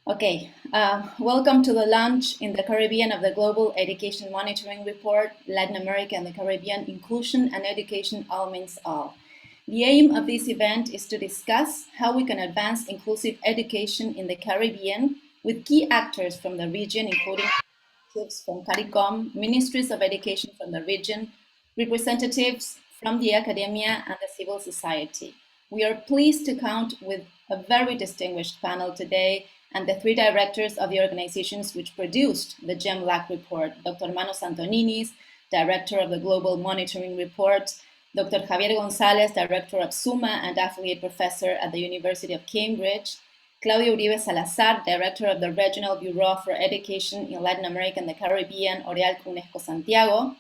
Okay, welcome to the launch in the Caribbean of the Global Education Monitoring Report, Latin America and the Caribbean, Inclusion and Education All Means All. The aim of this event is to discuss how we can advance inclusive education in the Caribbean with key actors from the region, including representatives from Caricom, ministries of education from the region, representatives from the academia and the civil society. We are pleased to count with a very distinguished panel today and the three directors of the organizations which produced the GEMLAC report, Dr. Manos Antoninis, director of the Global Monitoring Report, Dr. Javier Gonzalez, director of SUMMA and affiliate professor at the University of Cambridge, Claudia Uribe Salazar, director of the Regional Bureau for Education in Latin America and the Caribbean, OREALC UNESCO Santiago,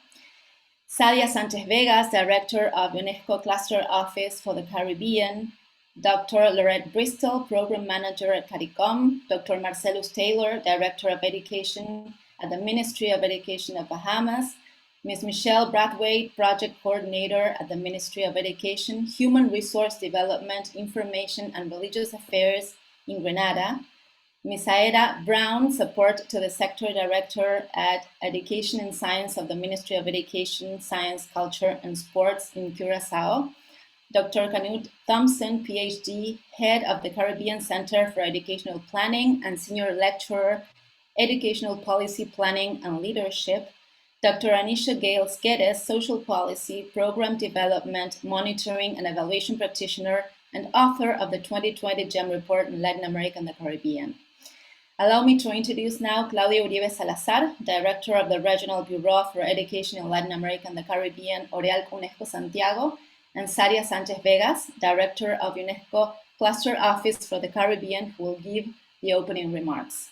Sadia Sanchez-Vegas, director of UNESCO Cluster Office for the Caribbean, Dr. Lorette Bristol, program manager at Caricom, Dr. Marcellus Taylor, director of education at the Ministry of Education of Bahamas, Ms. Michelle Brathwaite, project coordinator at the Ministry of Education, Human Resource Development, Information and Religious Affairs in Grenada, Ms. Aida Brown, support to the sector director at Education and Science of the Ministry of Education, Science, Culture and Sports in Curaçao, Dr. Canute Thompson, PhD, head of the Caribbean Center for Educational Planning and senior lecturer, Educational Policy Planning and Leadership, Dr. Anisha Gale Skedes, social policy, program development, monitoring and evaluation practitioner, and author of the 2020 GEM report in Latin America and the Caribbean. Allow me to introduce now Claudia Uribe Salazar, director of the Regional Bureau for Education in Latin America and the Caribbean, OREALC UNESCO Santiago, and Sadia Sanchez-Vegas, director of UNESCO Cluster Office for the Caribbean, who will give the opening remarks.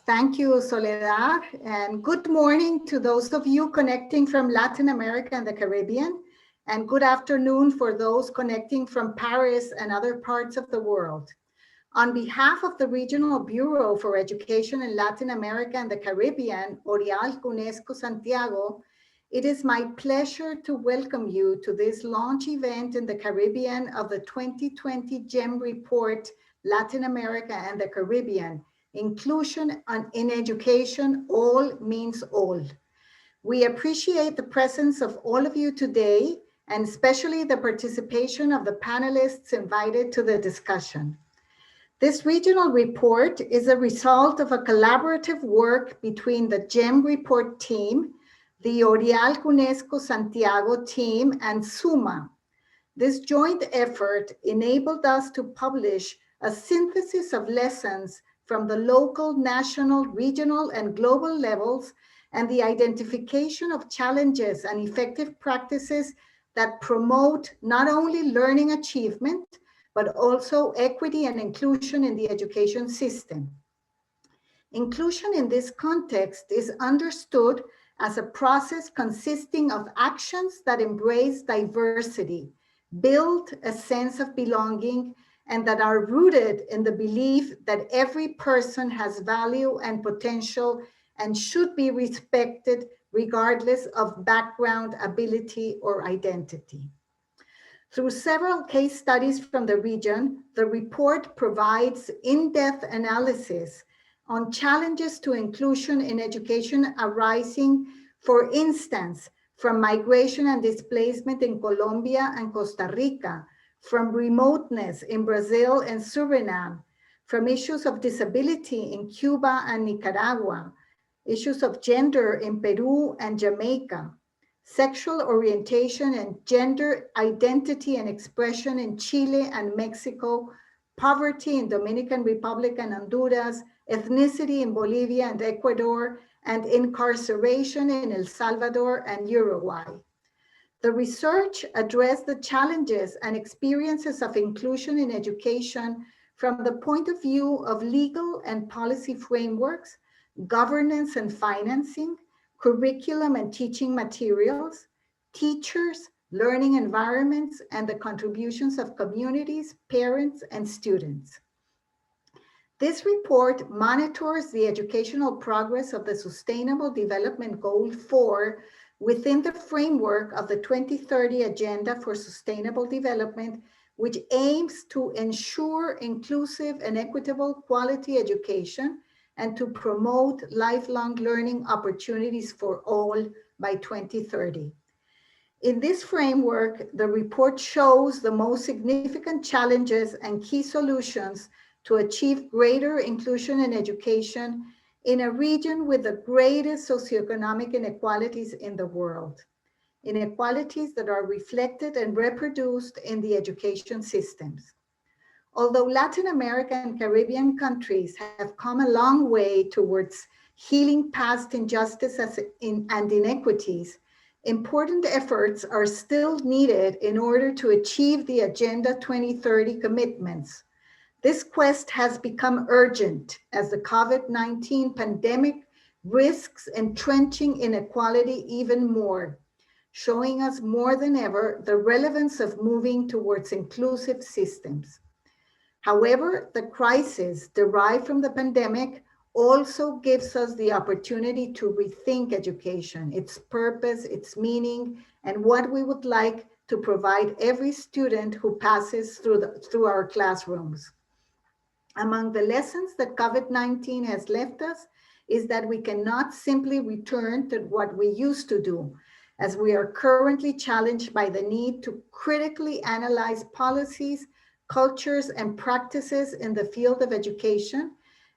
Thank you, Soledad, and good morning to those of you connecting from Latin America and the Caribbean, and good afternoon for those connecting from Paris and other parts of the world. On behalf of the Regional Bureau for Education in Latin America and the Caribbean, OREALC UNESCO Santiago, it is my pleasure to welcome you to this launch event in the Caribbean of the 2020 GEM report, Latin America and the Caribbean, Inclusion in Education, All Means All. We appreciate the presence of all of you today, and especially the participation of the panelists invited to the discussion. This regional report is a result of a collaborative work between the GEM report team, the OREALC UNESCO Santiago team, and SUMMA. This joint effort enabled us to publish a synthesis of lessons from the local, national, regional, and global levels, and the identification of challenges and effective practices that promote not only learning achievement, but also equity and inclusion in the education system. Inclusion in this context is understood as a process consisting of actions that embrace diversity, build a sense of belonging, and that are rooted in the belief that every person has value and potential and should be respected regardless of background, ability, or identity. Through several case studies from the region, the report provides in-depth analysis on challenges to inclusion in education arising, for instance, from migration and displacement in Colombia and Costa Rica, from remoteness in Brazil and Suriname, from issues of disability in Cuba and Nicaragua, issues of gender in Peru and Jamaica, sexual orientation and gender identity and expression in Chile and Mexico, poverty in Dominican Republic and Honduras, ethnicity in Bolivia and Ecuador, and incarceration in El Salvador and Uruguay. The research addressed the challenges and experiences of inclusion in education from the point of view of legal and policy frameworks, governance and financing, curriculum and teaching materials, teachers, learning environments, and the contributions of communities, parents, and students. This report monitors the educational progress of the Sustainable Development Goal 4, within the framework of the 2030 Agenda for Sustainable Development, which aims to ensure inclusive and equitable quality education and to promote lifelong learning opportunities for all by 2030. In this framework, the report shows the most significant challenges and key solutions to achieve greater inclusion in education in a region with the greatest socioeconomic inequalities in the world, inequalities that are reflected and reproduced in the education systems. Although Latin America and Caribbean countries have come a long way towards healing past injustices and inequities, important efforts are still needed in order to achieve the Agenda 2030 commitments. This quest has become urgent as the COVID-19 pandemic risks entrenching inequality even more, showing us more than ever the relevance of moving towards inclusive systems. However, the crisis derived from the pandemic also gives us the opportunity to rethink education, its purpose, its meaning, and what we would like to provide every student who passes through our classrooms. Among the lessons that COVID-19 has left us is that we cannot simply return to what we used to do, as we are currently challenged by the need to critically analyze policies, cultures, and practices in the field of education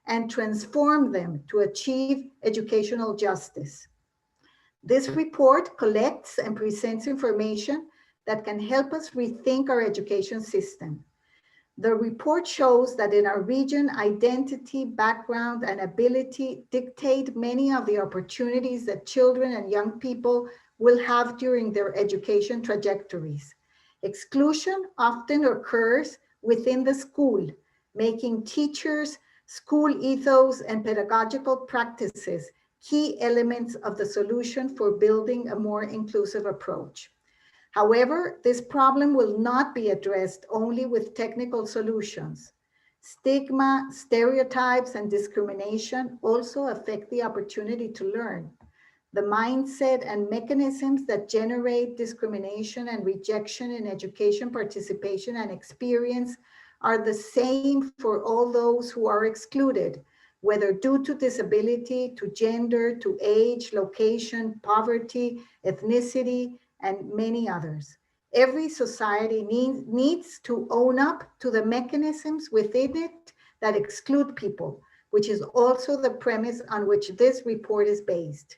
and transform them to achieve educational justice. This report collects and presents information that can help us rethink our education system. The report shows that in our region, identity, background, and ability dictate many of the opportunities that children and young people will have during their education trajectories. Exclusion often occurs within the school, making teachers, school ethos, and pedagogical practices key elements of the solution for building a more inclusive approach. However, this problem will not be addressed only with technical solutions. Stigma, stereotypes, and discrimination also affect the opportunity to learn. The mindset and mechanisms that generate discrimination and rejection in education participation and experience are the same for all those who are excluded, whether due to disability, to gender, to age, location, poverty, ethnicity, and many others. Every society needs to own up to the mechanisms within it that exclude people, which is also the premise on which this report is based.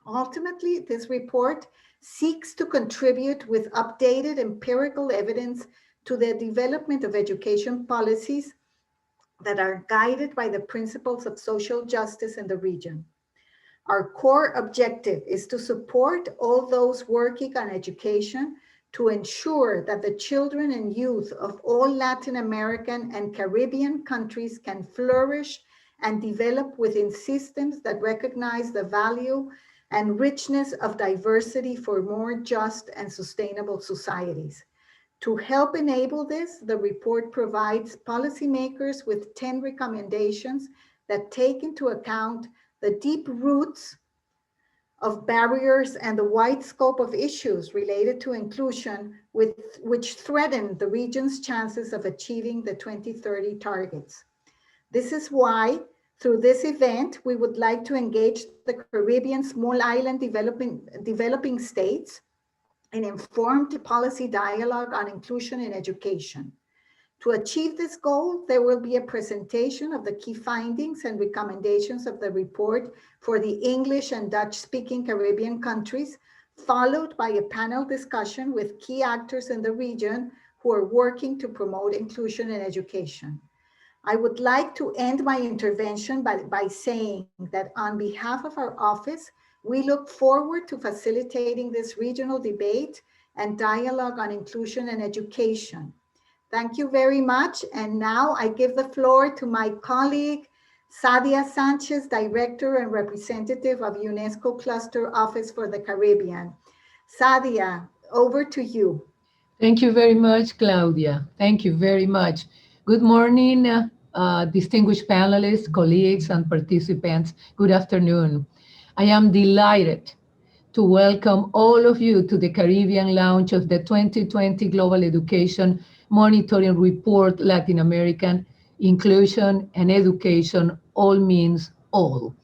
Ultimately, this report seeks to contribute with updated empirical evidence to the development of education policies that are guided by the principles of social justice in the region. Our core objective is to support all those working on education to ensure that the children and youth of all Latin American and Caribbean countries can flourish and develop within systems that recognize the value and richness of diversity for more just and sustainable societies. To help enable this, the report provides policymakers with 10 recommendations that take into account the deep roots of barriers and the wide scope of issues related to inclusion which threaten the region's chances of achieving the 2030 targets. This is why, through this event, we would like to engage the Caribbean small island developing states in informed policy dialogue on inclusion in education. To achieve this goal, there will be a presentation of the key findings and recommendations of the report for the English and Dutch-speaking Caribbean countries, followed by a panel discussion with key actors in the region who are working to promote inclusion in education. I would like to end my intervention by saying that on behalf of our office, we look forward to facilitating this regional debate and dialogue on inclusion and education. Thank you very much. And now I give the floor to my colleague, Sadia Sanchez, Director and Representative of UNESCO Cluster Office for the Caribbean. Sadia, over to you. Thank you very much, Claudia. Thank you very much. Good morning, distinguished panelists, colleagues, and participants. Good afternoon. I am delighted to welcome all of you to the Caribbean launch of the 2020 Global Education Monitoring Report, Latin American Inclusion and Education, All Means All.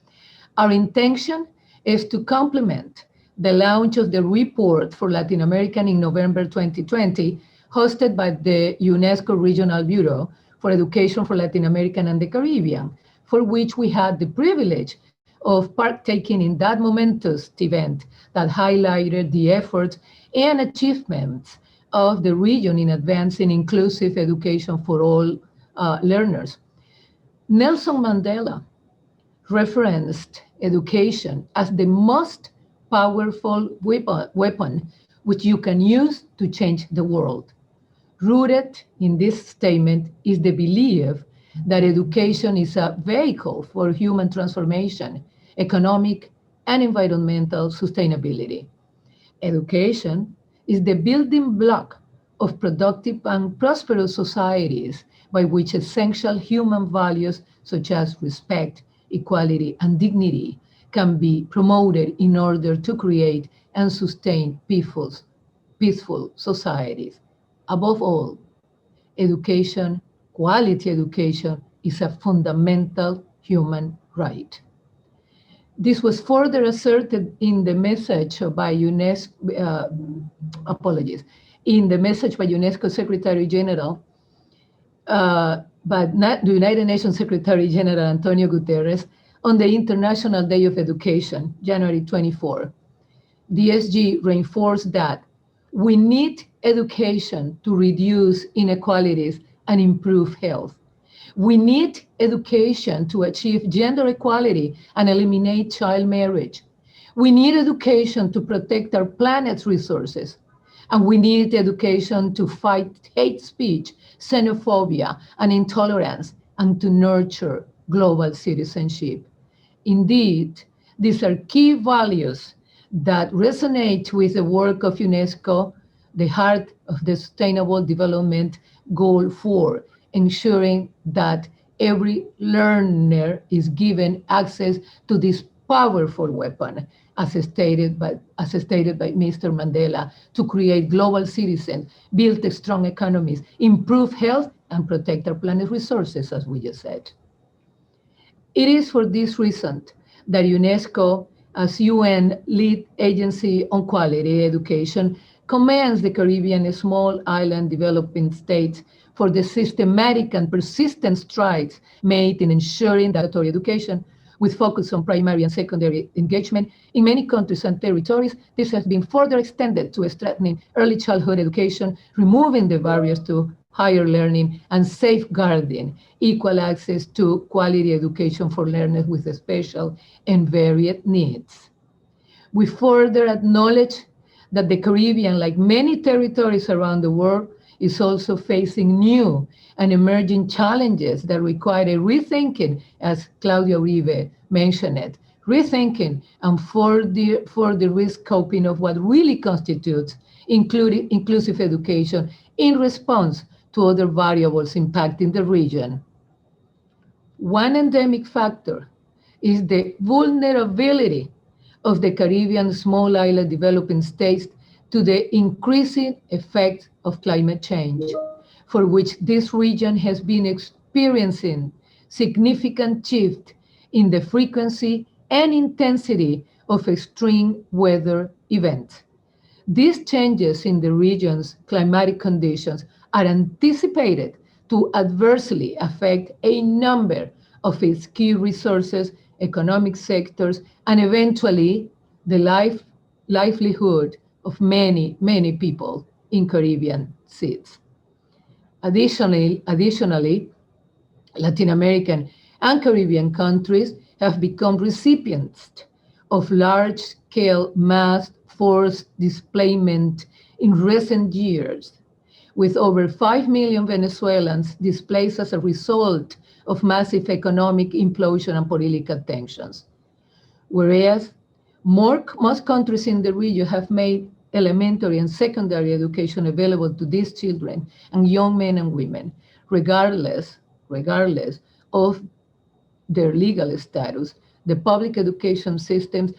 Our intention is to complement the launch of the report for Latin American in November 2020, hosted by the UNESCO Regional Bureau for Education for Latin American and the Caribbean, for which we had the privilege of partaking in that momentous event that highlighted the efforts and achievements of the region in advancing inclusive education for all learners. Nelson Mandela referenced education as the most powerful weapon which you can use to change the world. Rooted in this statement is the belief that education is a vehicle for human transformation, economic and environmental sustainability. Education is the building block of productive and prosperous societies by which essential human values such as respect, equality, and dignity can be promoted in order to create and sustain peaceful societies. Above all, education, quality education, is a fundamental human right. This was further asserted in the message by UNESCO, in the message by UNESCO Secretary General, the United Nations Secretary General Antonio Guterres on the International Day of Education, January 24. The SG reinforced that we need education to reduce inequalities and improve health. We need education to achieve gender equality and eliminate child marriage. We need education to protect our planet's resources. And we need education to fight hate speech, xenophobia, and intolerance, and to nurture global citizenship. Indeed, these are key values that resonate with the work of UNESCO, the heart of the Sustainable Development Goal 4, ensuring that every learner is given access to this powerful weapon, as stated by Mr. Mandela, to create global citizens, build strong economies, improve health, and protect our planet's resources, as we just said. It is for this reason that UNESCO, as UN lead agency on quality education, commends the Caribbean small island developing states for the systematic and persistent strides made in ensuring mandatory education with focus on primary and secondary engagement. In many countries and territories, this has been further extended to strengthening early childhood education, removing the barriers to higher learning, and safeguarding equal access to quality education for learners with special and varied needs. We further acknowledge that the Caribbean, like many territories around the world, is also facing new and emerging challenges that require a rethinking, as Claudia Uribe mentioned it, rethinking and for the risk coping of what really constitutes inclusive education in response to other variables impacting the region. One endemic factor is the vulnerability of the Caribbean small island developing states to the increasing effects of climate change, for which this region has been experiencing significant shift in the frequency and intensity of extreme weather events. These changes in the region's climatic conditions are anticipated to adversely affect a number of its key resources, economic sectors, and eventually the livelihood of many, many people in Caribbean seas. Additionally, Latin American and Caribbean countries have become recipients of large-scale mass forced displacement in recent years, with over 5 million Venezuelans displaced as a result of massive economic implosion and political tensions. Whereas most countries in the region have made elementary and secondary education available to these children and young men and women, regardless of their legal status, the public education systems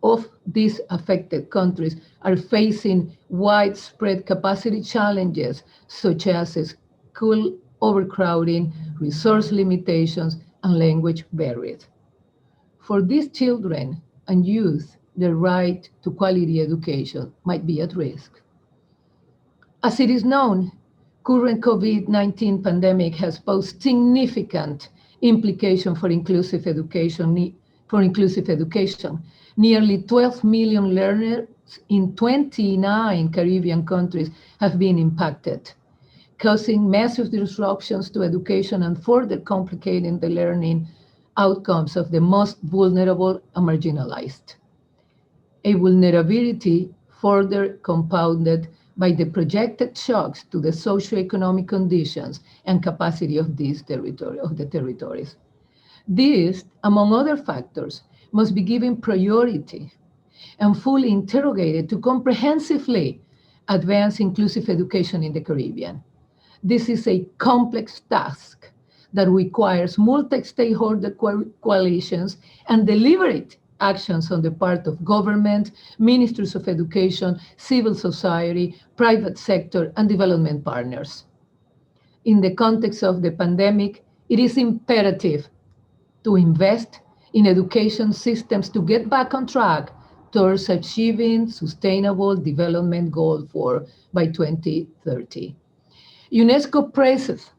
of these affected countries are facing widespread capacity challenges such as school overcrowding, resource limitations, and language barriers. For these children and youth, the right to quality education might be at risk. As it is known, current COVID-19 pandemic has posed significant implications for inclusive education. Nearly 12 million learners in 29 Caribbean countries have been impacted, causing massive disruptions to education and further complicating the learning outcomes of the most vulnerable and marginalized. A vulnerability further compounded by the projected shocks to the socioeconomic conditions and capacity of the territories. These, among other factors, must be given priority and fully interrogated to comprehensively advance inclusive education in the Caribbean. This is a complex task that requires multi-stakeholder coalitions and deliberate actions on the part of government, ministries of education, civil society, private sector, and development partners. In the context of the pandemic, it is imperative to invest in education systems to get back on track towards achieving sustainable development goal by 2030. UNESCO praises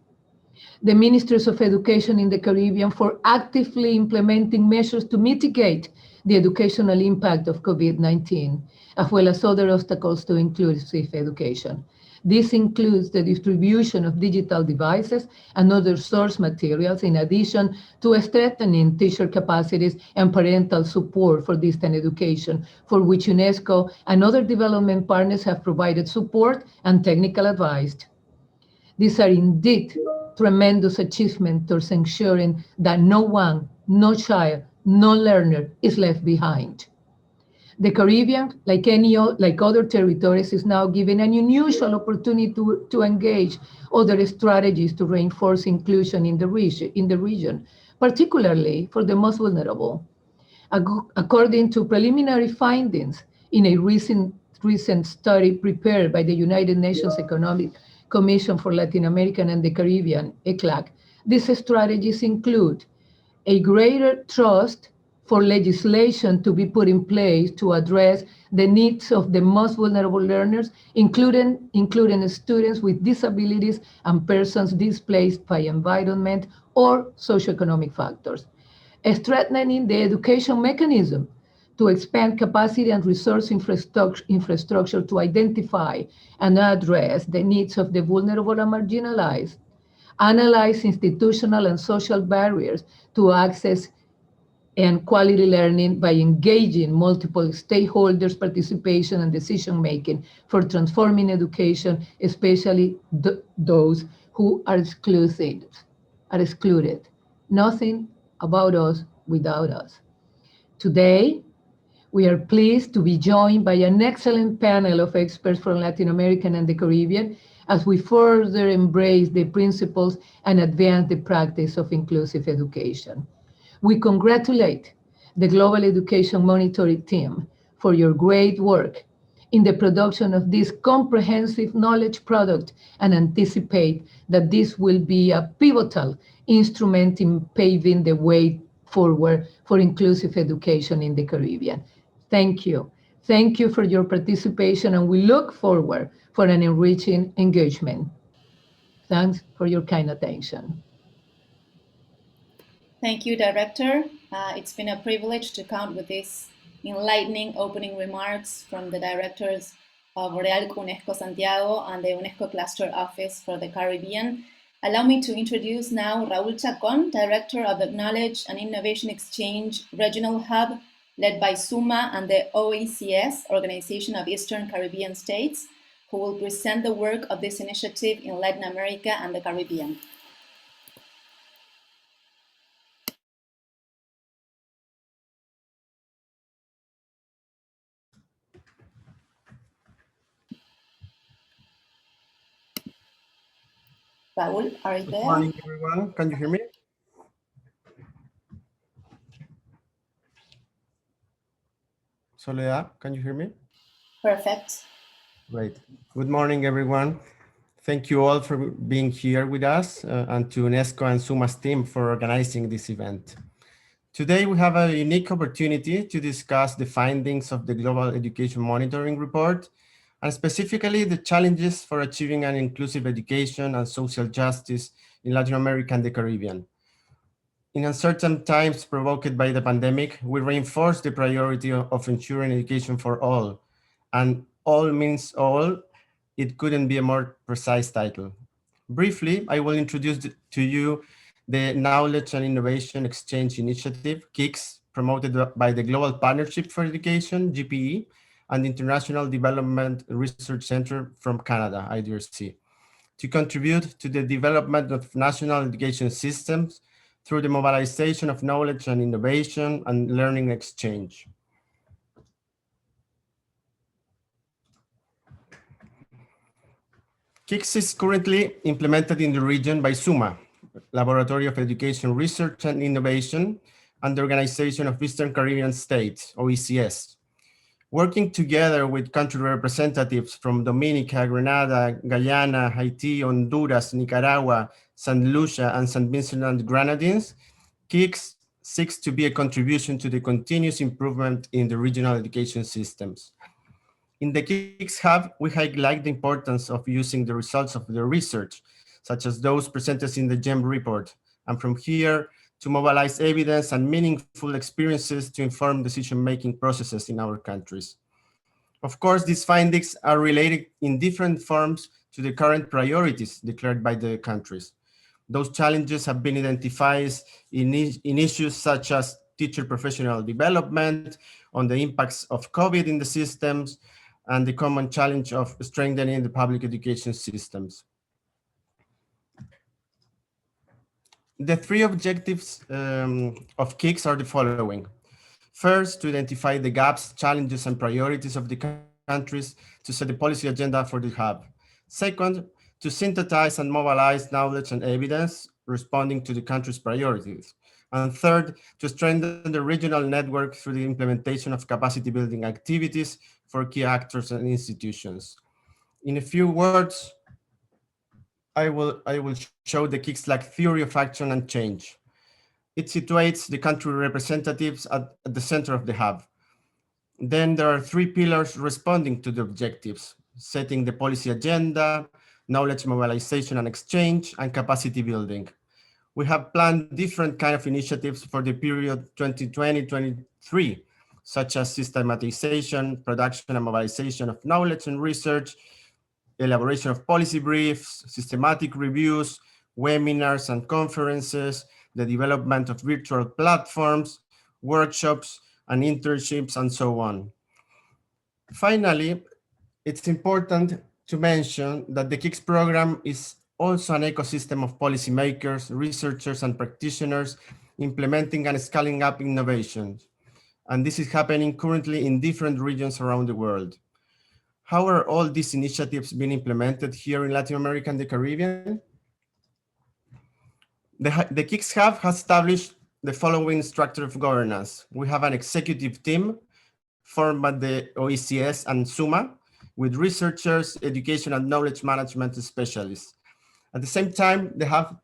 the ministers of education in the Caribbean for actively implementing measures to mitigate the educational impact of COVID-19, as well as other obstacles to inclusive education. This includes the distribution of digital devices and other source materials, in addition to strengthening teacher capacities and parental support for distant education, for which UNESCO and other development partners have provided support and technical advice. These are indeed tremendous achievements towards ensuring that no one, no child, no learner is left behind. The Caribbean, like other territories, is now given an unusual opportunity to engage other strategies to reinforce inclusion in the region, particularly for the most vulnerable. According to preliminary findings in a recent study prepared by the United Nations Economic Commission for Latin America and the Caribbean, ECLAC, these strategies include a greater trust for legislation to be put in place to address the needs of the most vulnerable learners, including students with disabilities and persons displaced by environment or socioeconomic factors. Strengthening the education mechanism to expand capacity and resource infrastructure to identify and address the needs of the vulnerable and marginalized. Analyze institutional and social barriers to access and quality learning by engaging multiple stakeholders' participation and decision-making for transforming education, especially those who are excluded. Nothing about us without us. Today, we are pleased to be joined by an excellent panel of experts from Latin America and the Caribbean as we further embrace the principles and advance the practice of inclusive education. We congratulate the Global Education Monitoring Team for your great work in the production of this comprehensive knowledge product and anticipate that this will be a pivotal instrument in paving the way forward for inclusive education in the Caribbean. Thank you. Thank you for your participation, and we look forward for an enriching engagement. Thanks for your kind attention. Thank you, Director. It's been a privilege to count with these enlightening opening remarks from the directors of OREALC UNESCO Santiago and the UNESCO Cluster Office for the Caribbean. Allow me to introduce now Raúl Chacón, Director of the Knowledge and Innovation Exchange Regional Hub, led by SUMMA and the OECS, Organization of Eastern Caribbean States, who will present the work of this initiative in Latin America and the Caribbean. Raúl, are you there? Good morning, everyone. Can you hear me? Soledad, can you hear me? Perfect. Great. Good morning, everyone. Thank you all for being here with us and to UNESCO and SUMMA's team for organizing this event. Today, we have a unique opportunity to discuss the findings of the Global Education Monitoring Report, and specifically the challenges for achieving an inclusive education and social justice in Latin America and the Caribbean. In uncertain times provoked by the pandemic, we reinforce the priority of ensuring education for all, and all means all. It couldn't be a more precise title. Briefly, I will introduce to you the Knowledge and Innovation Exchange Initiative, KICS, promoted by the Global Partnership for Education, GPE, and the International Development Research Center from Canada, IDRC, to contribute to the development of national education systems through the mobilization of knowledge and innovation and learning exchange. KICS is currently implemented in the region by SUMMA, Laboratory of Education Research and Innovation, and the Organization of Eastern Caribbean States, OECS. Working together with country representatives from Dominica, Grenada, Guyana, Haiti, Honduras, Nicaragua, St. Lucia, and St. Vincent and the Grenadines, KICS seeks to be a contribution to the continuous improvement in the regional education systems. In the KICS Hub, we highlight the importance of using the results of the research, such as those presented in the GEM report, and from here to mobilize evidence and meaningful experiences to inform decision-making processes in our countries. Of course, these findings are related in different forms to the current priorities declared by the countries. Those challenges have been identified in issues such as teacher professional development, on the impacts of COVID in the systems, and the common challenge of strengthening the public education systems. The three objectives of KICS are the following. First, to identify the gaps, challenges, and priorities of the countries to set the policy agenda for the hub. Second, to synthesize and mobilize knowledge and evidence responding to the country's priorities. And third, to strengthen the regional network through the implementation of capacity building activities for key actors and institutions. In a few words, I will show the KICS-like theory of action and change. It situates the country representatives at the center of the hub. Then there are three pillars responding to the objectives: setting the policy agenda, knowledge mobilization and exchange, and capacity building. We have planned different kinds of initiatives for the period 2020-2023, such as systematization, production and mobilization of knowledge and research, elaboration of policy briefs, systematic reviews, webinars and conferences, the development of virtual platforms, workshops, and internships, and so on. Finally, it's important to mention that the KICS program is also an ecosystem of policymakers, researchers, and practitioners implementing and scaling up innovations. And this is happening currently in different regions around the world. How are all these initiatives being implemented here in Latin America and the Caribbean? The KICS Hub has established the following structure of governance. We have an executive team formed by the OECS and SUMMA with researchers, education, and knowledge management specialists. At the same time, the Hub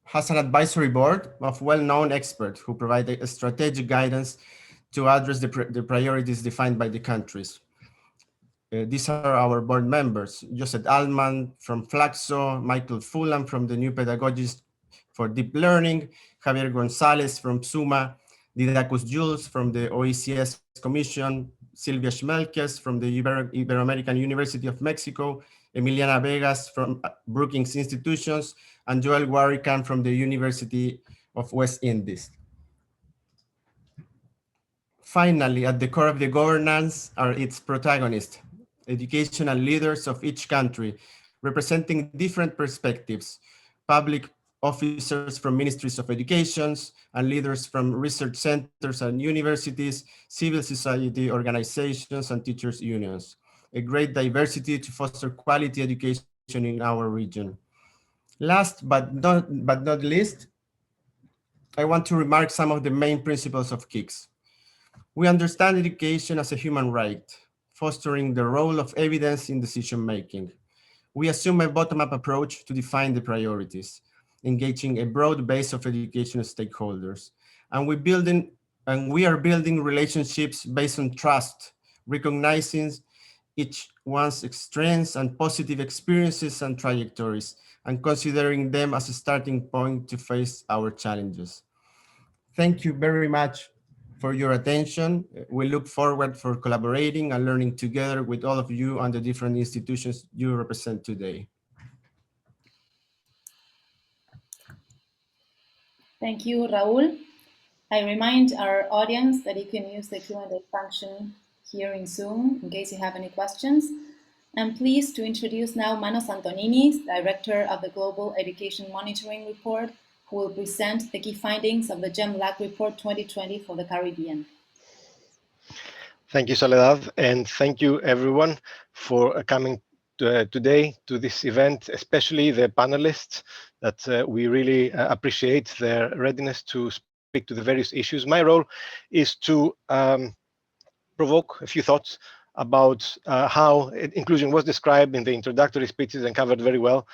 has an advisory board of well-known experts who provide a strategic guidance to address the priorities defined by the countries. These are our board members: Joseph Altman from Flaxo, Michael Fulham from the New Pedagogies for Deep Learning, Javier Gonzalez from SUMMA, Didacus Jules from the OECS Commission, Silvia Schmelkes from the Ibero-American University of Mexico, Emiliana Vegas from Brookings Institutions, and Joel Warrican from the University of West Indies. Finally, at the core of the governance are its protagonists, educational leaders of each country, representing different perspectives, public officers from ministries of education, and leaders from research centers and universities, civil society organizations, and teachers' unions. A great diversity to foster quality education in our region. Last but not least, I want to remark some of the main principles of KICS. We understand education as a human right, fostering the role of evidence in decision-making. We assume a bottom-up approach to define the priorities, engaging a broad base of education stakeholders. And we are building relationships based on trust, recognizing each one's strengths and positive experiences and trajectories, and considering them as a starting point to face our challenges. Thank you very much for your attention. We look forward for collaborating and learning together with all of you and the different institutions you represent today. Thank you, Raul. I remind our audience that you can use the Q&A function here in Zoom in case you have any questions. I'm pleased to introduce now Manos Antoninis, Director of the Global Education Monitoring Report, who will present the key findings of the GEM-LAC Report 2020 for the Caribbean. Thank you, Soledad, and thank you everyone for coming today to this event, especially the panelists that we really appreciate their readiness to speak to the various issues. My role is to provoke a few thoughts about how inclusion was described in the introductory speeches and covered very well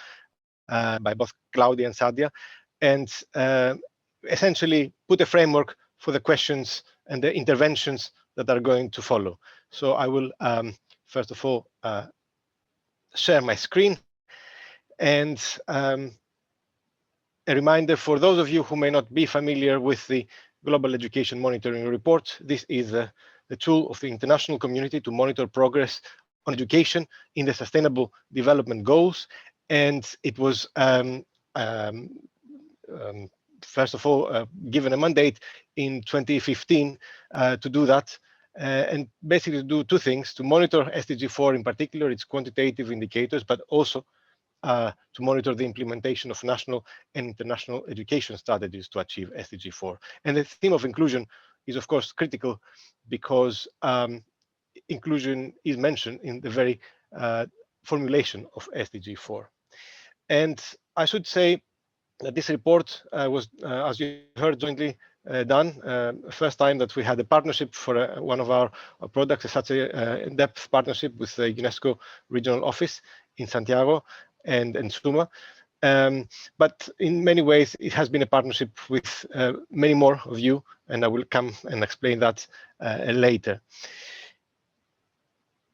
by both Claudia and Sadia, and essentially put a framework for the questions and the interventions that are going to follow. So I will, first of all, share my screen. And a reminder for those of you who may not be familiar with the Global Education Monitoring Report, this is the tool of the international community to monitor progress on education in the Sustainable Development Goals. And it was first of all, given a mandate in 2015 to do that, and basically to do two things: to monitor SDG 4 in particular, its quantitative indicators, but also to monitor the implementation of national and international education strategies to achieve SDG 4. And the theme of inclusion is, of course, critical because inclusion is mentioned in the very formulation of SDG 4. And I should say that this report was, as you heard, jointly done. First time that we had a partnership for one of our products, such a in-depth partnership with the UNESCO Regional Office in Santiago and SUMMA. But in many ways, it has been a partnership with many more of you, and I will come and explain that later.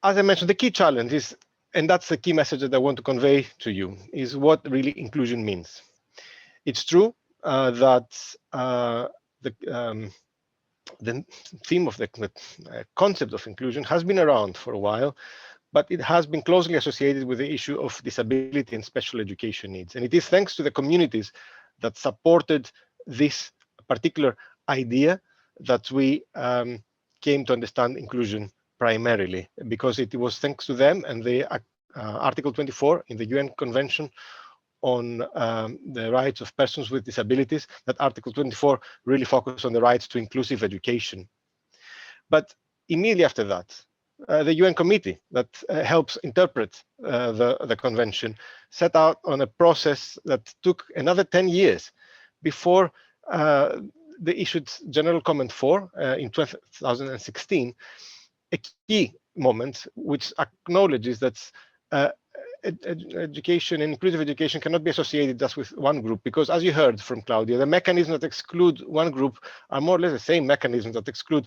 As I mentioned, the key challenge is, and that's the key message that I want to convey to you, is what really inclusion means. It's true that the theme of the concept of inclusion has been around for a while, but it has been closely associated with the issue of disability and special education needs. And it is thanks to the communities that supported this particular idea that we came to understand inclusion primarily, because it was thanks to them and the Article 24 in the UN Convention on the rights of persons with disabilities, that Article 24 really focused on the rights to inclusive education. But immediately after that, the UN committee that helps interpret the convention set out on a process that took another 10 years before they issued General Comment 4 in 2016, a key moment which acknowledges that education and inclusive education cannot be associated just with one group, because as you heard from Claudia, the mechanisms that exclude one group are more or less the same mechanisms that exclude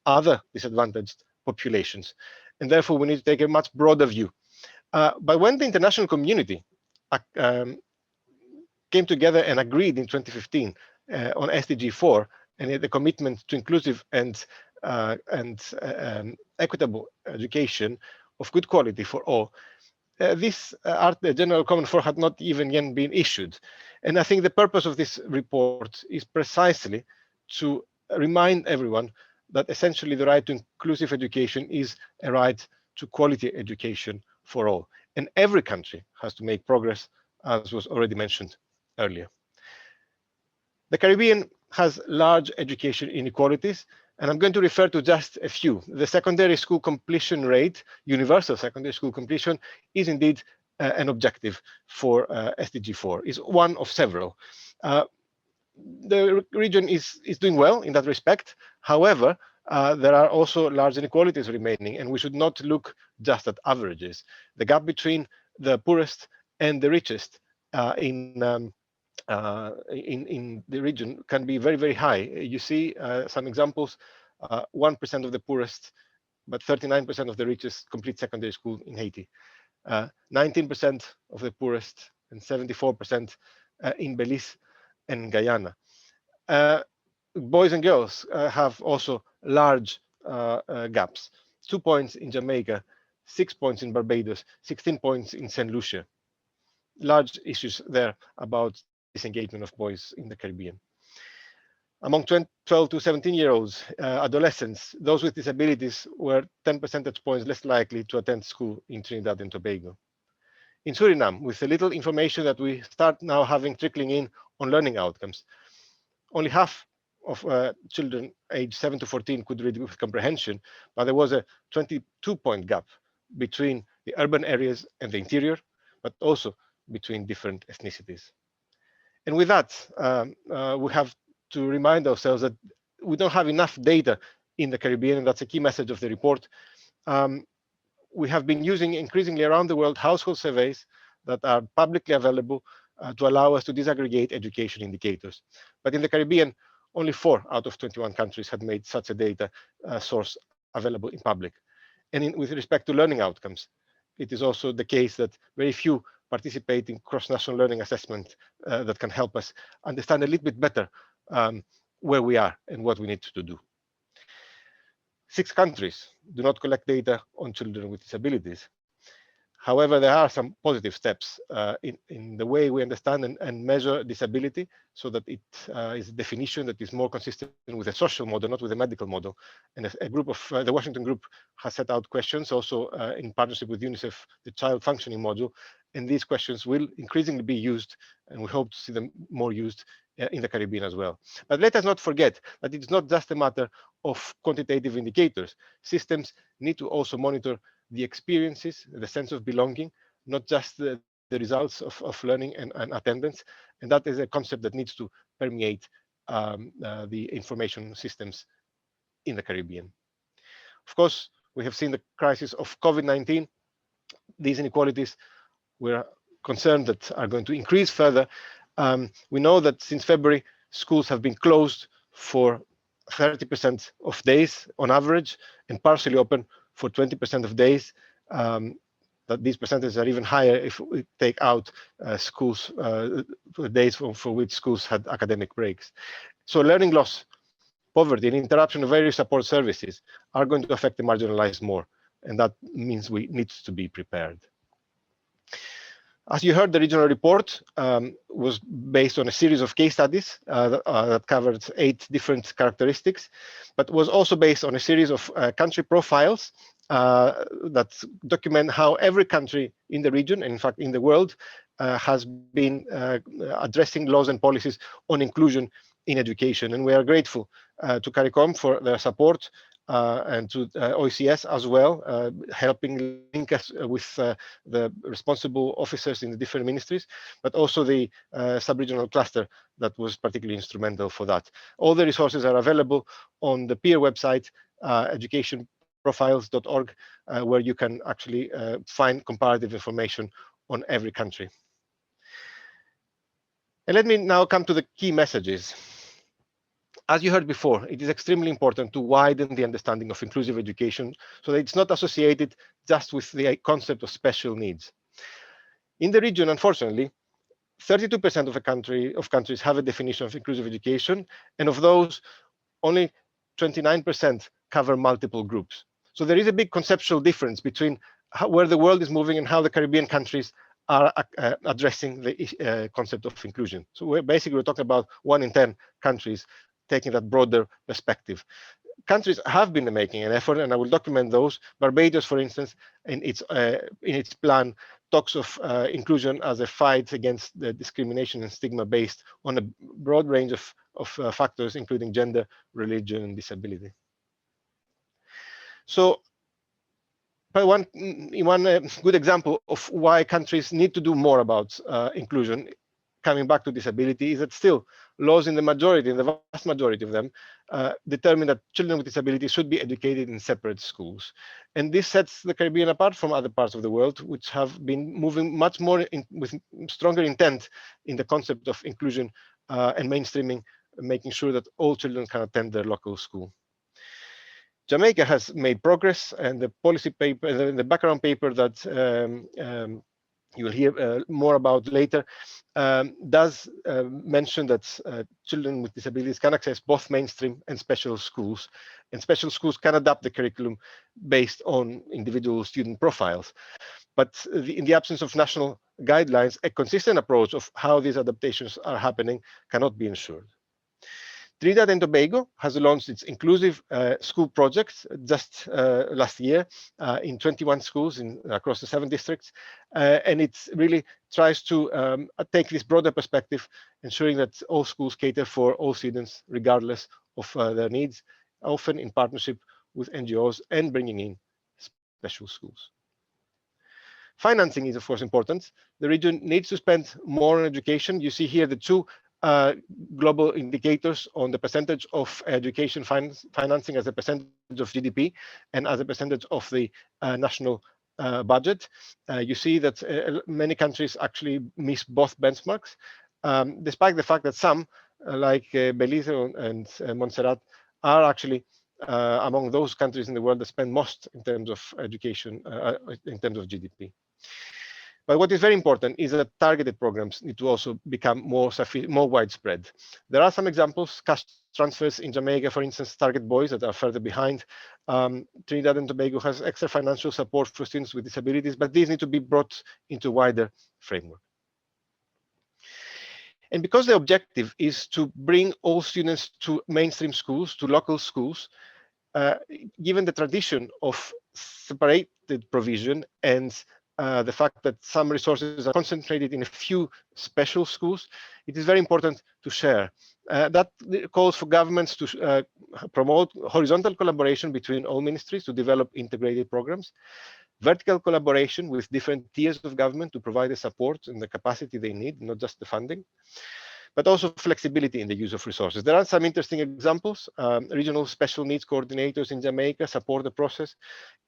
other disadvantaged populations. And therefore, we need to take a much broader view. But when the international community came together and agreed in 2015 on SDG 4 and the commitment to inclusive and equitable education of good quality for all, this General Comment 4 had not even yet been issued. And I think the purpose of this report is precisely to remind everyone that essentially the right to inclusive education is a right to quality education for all. And every country has to make progress, as was already mentioned earlier. The Caribbean has large education inequalities, and I'm going to refer to just a few. The secondary school completion rate, universal secondary school completion, is indeed an objective for SDG 4, is one of several. The region is doing well in that respect. However, there are also large inequalities remaining, and we should not look just at averages. The gap between the poorest and the richest in the region can be very, very high. You see some examples, 1% of the poorest, but 39% of the richest complete secondary school in Haiti, 19% of the poorest, and 74% in Belize and Guyana. Boys and girls have also large gaps. 2 points in Jamaica, 6 points in Barbados, 16 points in St. Lucia. Large issues there about disengagement of boys in the Caribbean. Among 12 to 17-year-olds, adolescents, those with disabilities were 10 percentage points less likely to attend school in Trinidad and Tobago. In Suriname, with the little information that we start now having trickling in on learning outcomes, only half of children aged 7 to 14 could read with comprehension, but there was a 22-point gap between the urban areas and the interior, but also between different ethnicities. And with that, we have to remind ourselves that we don't have enough data in the Caribbean, and that's a key message of the report. We have been using increasingly around the world household surveys that are publicly available to allow us to disaggregate education indicators. But in the Caribbean, only 4 out of 21 countries had made such a data source available in public. And with respect to learning outcomes, it is also the case that very few participate in cross-national learning assessment that can help us understand a little bit better where we are and what we need to do. 6 countries do not collect data on children with disabilities. However, there are some positive steps in the way we understand and measure disability, so that it is a definition that is more consistent with a social model, not with a medical model. And a group of the Washington group has set out questions also in partnership with UNICEF, the Child Functioning Module. And these questions will increasingly be used, and we hope to see them more used in the Caribbean as well. But let us not forget that it's not just a matter of quantitative indicators. Systems need to also monitor the experiences, the sense of belonging, not just the results of learning and attendance. And that is a concept that needs to permeate the information systems in the Caribbean. Of course, we have seen the crisis of COVID-19. These inequalities, we're concerned that are going to increase further. We know that since February, schools have been closed for 30% of days on average, and partially open for 20% of days. That these percentages are even higher if we take out schools, days for which schools had academic breaks. So learning loss, poverty, and interruption of various support services are going to affect the marginalized more, and that means we need to be prepared. As you heard, the regional report was based on a series of case studies that covered 8 different characteristics, but was also based on a series of country profiles that document how every country in the region, and in fact in the world, has been addressing laws and policies on inclusion in education. And we are grateful to Caricom for their support, and to OECS as well, helping link us with the responsible officers in the different ministries, but also the sub-regional cluster that was particularly instrumental for that. All the resources are available on the peer website, educationprofiles.org, where you can actually find comparative information on every country. And let me now come to the key messages. As you heard before, it is extremely important to widen the understanding of inclusive education so that it's not associated just with the concept of special needs. In the region, unfortunately, 32% of countries have a definition of inclusive education, and of those, only 29% cover multiple groups. So there is a big conceptual difference between where the world is moving and how the Caribbean countries are addressing the concept of inclusion. So we're talking about 1 in 10 countries taking that broader perspective. Countries have been making an effort, and I will document those. Barbados, for instance, in its plan, talks of inclusion as a fight against the discrimination and stigma based on a broad range of factors, including gender, religion, and disability. So, one good example of why countries need to do more about inclusion, coming back to disability, is that still laws in the vast majority of them, determine that children with disabilities should be educated in separate schools. And this sets the Caribbean apart from other parts of the world, which have been moving much more with stronger intent in the concept of inclusion and mainstreaming, making sure that all children can attend their local school. Jamaica has made progress, and the policy paper, the background paper that you will hear more about later, does mention that children with disabilities can access both mainstream and special schools can adapt the curriculum based on individual student profiles. But in the absence of national guidelines, a consistent approach of how these adaptations are happening cannot be ensured. Trinidad and Tobago has launched its inclusive school project just last year in 21 schools across the 7 districts. And it really tries to take this broader perspective, ensuring that all schools cater for all students, regardless of their needs, often in partnership with NGOs and bringing in special schools. Financing is, of course, important. The region needs to spend more on education. You see here the two global indicators on the percentage of education financing as a percentage of GDP and as a percentage of the national budget. You see that many countries actually miss both benchmarks, despite the fact that some, like Belize and Montserrat, are actually among those countries in the world that spend most in terms of education, in terms of GDP. But what is very important is that targeted programs need to also become more widespread. There are some examples, cash transfers in Jamaica, for instance, target boys that are further behind. Trinidad and Tobago has extra financial support for students with disabilities, but these need to be brought into a wider framework. And because the objective is to bring all students to mainstream schools, to local schools, given the tradition of separated provision and the fact that some resources are concentrated in a few special schools, it is very important to share. That calls for governments to promote horizontal collaboration between all ministries to develop integrated programs, vertical collaboration with different tiers of government to provide the support and the capacity they need, not just the funding, but also flexibility in the use of resources. There are some interesting examples. Regional special needs coordinators in Jamaica support the process.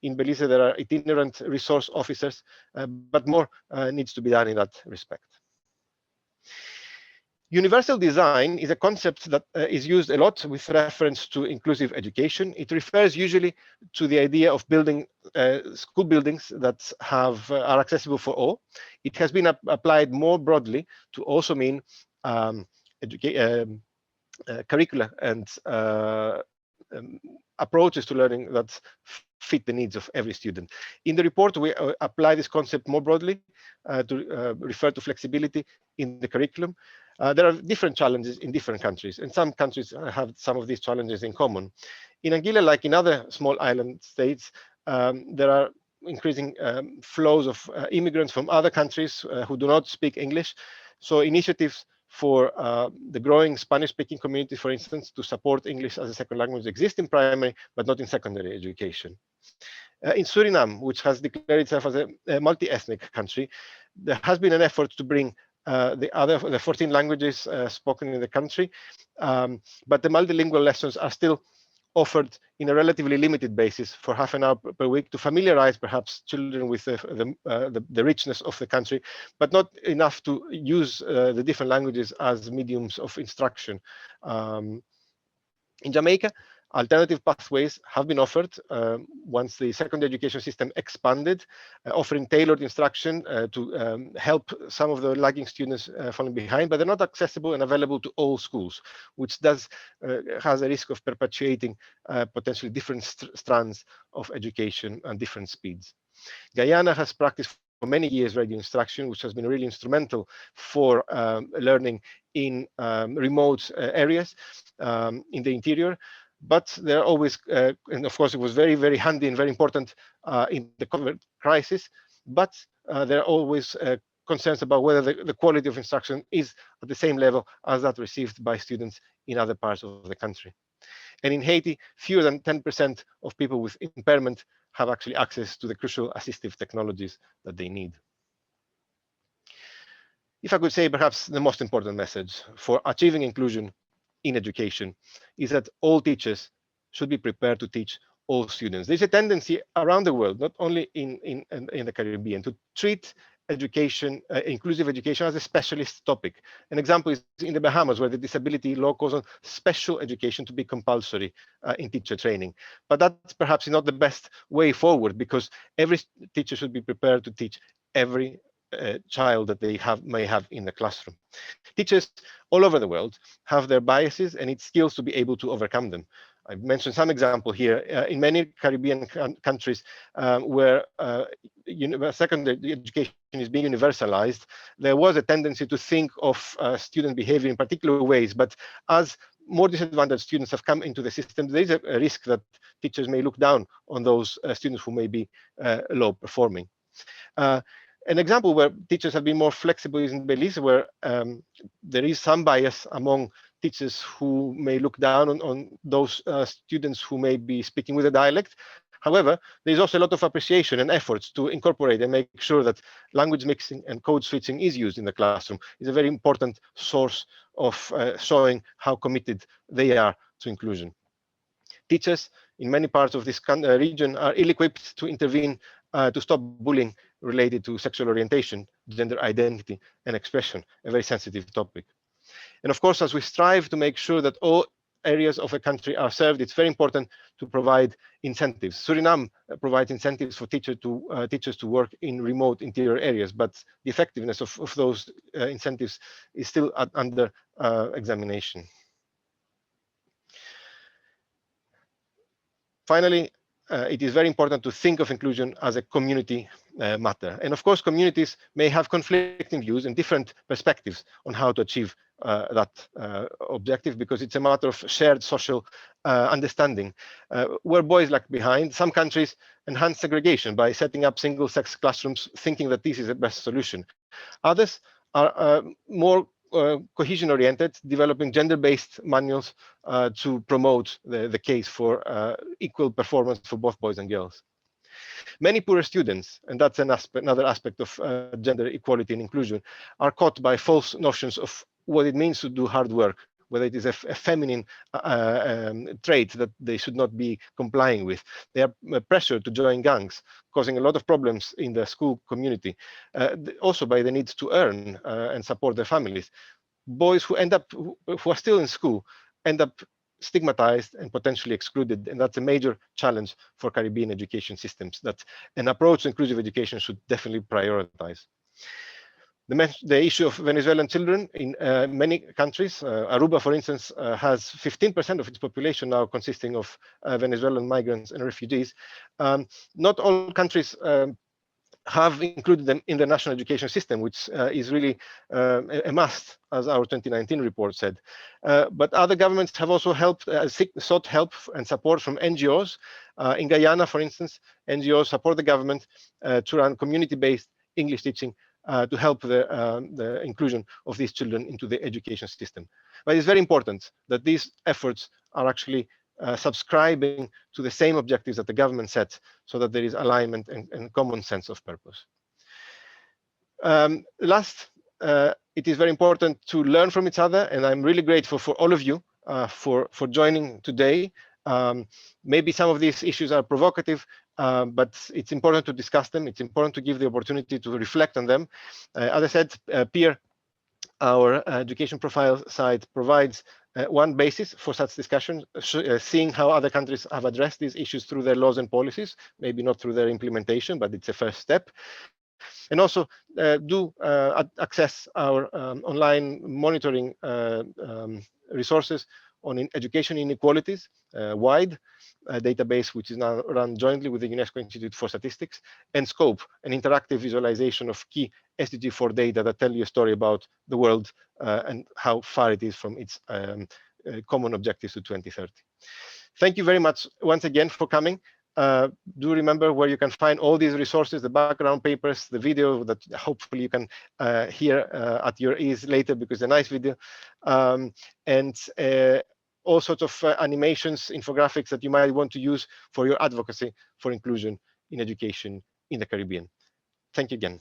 In Belize, there are itinerant resource officers, but more needs to be done in that respect. Universal design is a concept that is used a lot with reference to inclusive education. It refers usually to the idea of building school buildings that are accessible for all. It has been applied more broadly to also mean curricula and approaches to learning that fit the needs of every student. In the report, we apply this concept more broadly to refer to flexibility in the curriculum. There are different challenges in different countries, and some countries have some of these challenges in common. In Anguilla, like in other small island states, there are increasing flows of immigrants from other countries who do not speak English. So initiatives for the growing Spanish-speaking community, for instance, to support English as a second language exist in primary, but not in secondary education. In Suriname, which has declared itself as a multi-ethnic country, there has been an effort to bring the 14 languages spoken in the country, but the multilingual lessons are still offered in a relatively limited basis for half an hour per week to familiarize perhaps children with the richness of the country, but not enough to use the different languages as mediums of instruction. In Jamaica, alternative pathways have been offered once the secondary education system expanded, offering tailored instruction to help some of the lagging students falling behind, but they're not accessible and available to all schools, which has a risk of perpetuating potentially different strands of education and different speeds. Guyana has practiced for many years radio instruction, which has been really instrumental for learning in remote areas in the interior. But there are always, and of course, it was very, very handy and very important in the COVID crisis, but there are always concerns about whether the quality of instruction is at the same level as that received by students in other parts of the country. And in Haiti, fewer than 10% of people with impairment have actually access to the crucial assistive technologies that they need. if I could say perhaps the most important message for achieving inclusion in education is that all teachers should be prepared to teach all students. There's a tendency around the world, not only in the Caribbean, to treat education, inclusive education, as a specialist topic. An example is in the Bahamas, where the disability law calls on special education to be compulsory in teacher training. But that's perhaps not the best way forward, because every teacher should be prepared to teach every child that they may have in the classroom. Teachers all over the world have their biases and need skills to be able to overcome them. I've mentioned some example here. In many Caribbean countries where secondary education is being universalized, there was a tendency to think of student behavior in particular ways. But as more disadvantaged students have come into the system, there is a risk that teachers may look down on those students who may be low performing. An example where teachers have been more flexible is in Belize, where there is some bias among teachers who may look down on those students who may be speaking with a dialect. However, there's also a lot of appreciation and efforts to incorporate and make sure that language mixing and code switching is used in the classroom. It's a very important source of showing how committed they are to inclusion. Teachers in many parts of this region are ill-equipped to intervene to stop bullying related to sexual orientation, gender identity, and expression, a very sensitive topic. And of course, as we strive to make sure that all areas of a country are served, it's very important to provide incentives. Suriname provides incentives for teachers to work in remote interior areas, but the effectiveness of those incentives is still under examination. Finally, it is very important to think of inclusion as a community matter. And of course, communities may have conflicting views and different perspectives on how to achieve that objective, because it's a matter of shared social understanding. Where boys lag behind, some countries enhance segregation by setting up single-sex classrooms, thinking that this is the best solution. Others are more cohesion-oriented, developing gender-based manuals to promote the case for equal performance for both boys and girls. Many poorer students, and that's another aspect of gender equality and inclusion, are caught by false notions of what it means to do hard work, whether it is a feminine trait that they should not be complying with. They are pressured to join gangs, causing a lot of problems in the school community. Also by the need to earn and support their families. Boys who are still in school end up stigmatized and potentially excluded, and that's a major challenge for Caribbean education systems that an approach to inclusive education should definitely prioritize. The issue of Venezuelan children in many countries, Aruba, for instance, has 15% of its population now consisting of Venezuelan migrants and refugees. Not all countries have included them in the national education system, which is really a must, as our 2019 report said. But other governments have also sought help and support from NGOs. In Guyana, for instance, NGOs support the government to run community-based English teaching to help the inclusion of these children into the education system. But it's very important that these efforts are actually subscribing to the same objectives that the government sets, so that there is alignment and common sense of purpose. Last, it is very important to learn from each other, and I'm really grateful for all of you for joining today. Maybe some of these issues are provocative, but it's important to discuss them. It's important to give the opportunity to reflect on them. As I said, PEER, our education profile site, provides one basis for such discussion, seeing how other countries have addressed these issues through their laws and policies, maybe not through their implementation, but it's a first step. And also do access our online monitoring resources on education inequalities, WIDE, a database which is now run jointly with the UNESCO Institute for Statistics, and SCOPE, an interactive visualization of key SDG 4 data that tell you a story about the world and how far it is from its common objectives to 2030. Thank you very much once again for coming. Do remember where you can find all these resources, the background papers, the video that hopefully you can hear at your ease later, because it's a nice video, and all sorts of animations, infographics that you might want to use for your advocacy for inclusion in education in the Caribbean. Thank you again.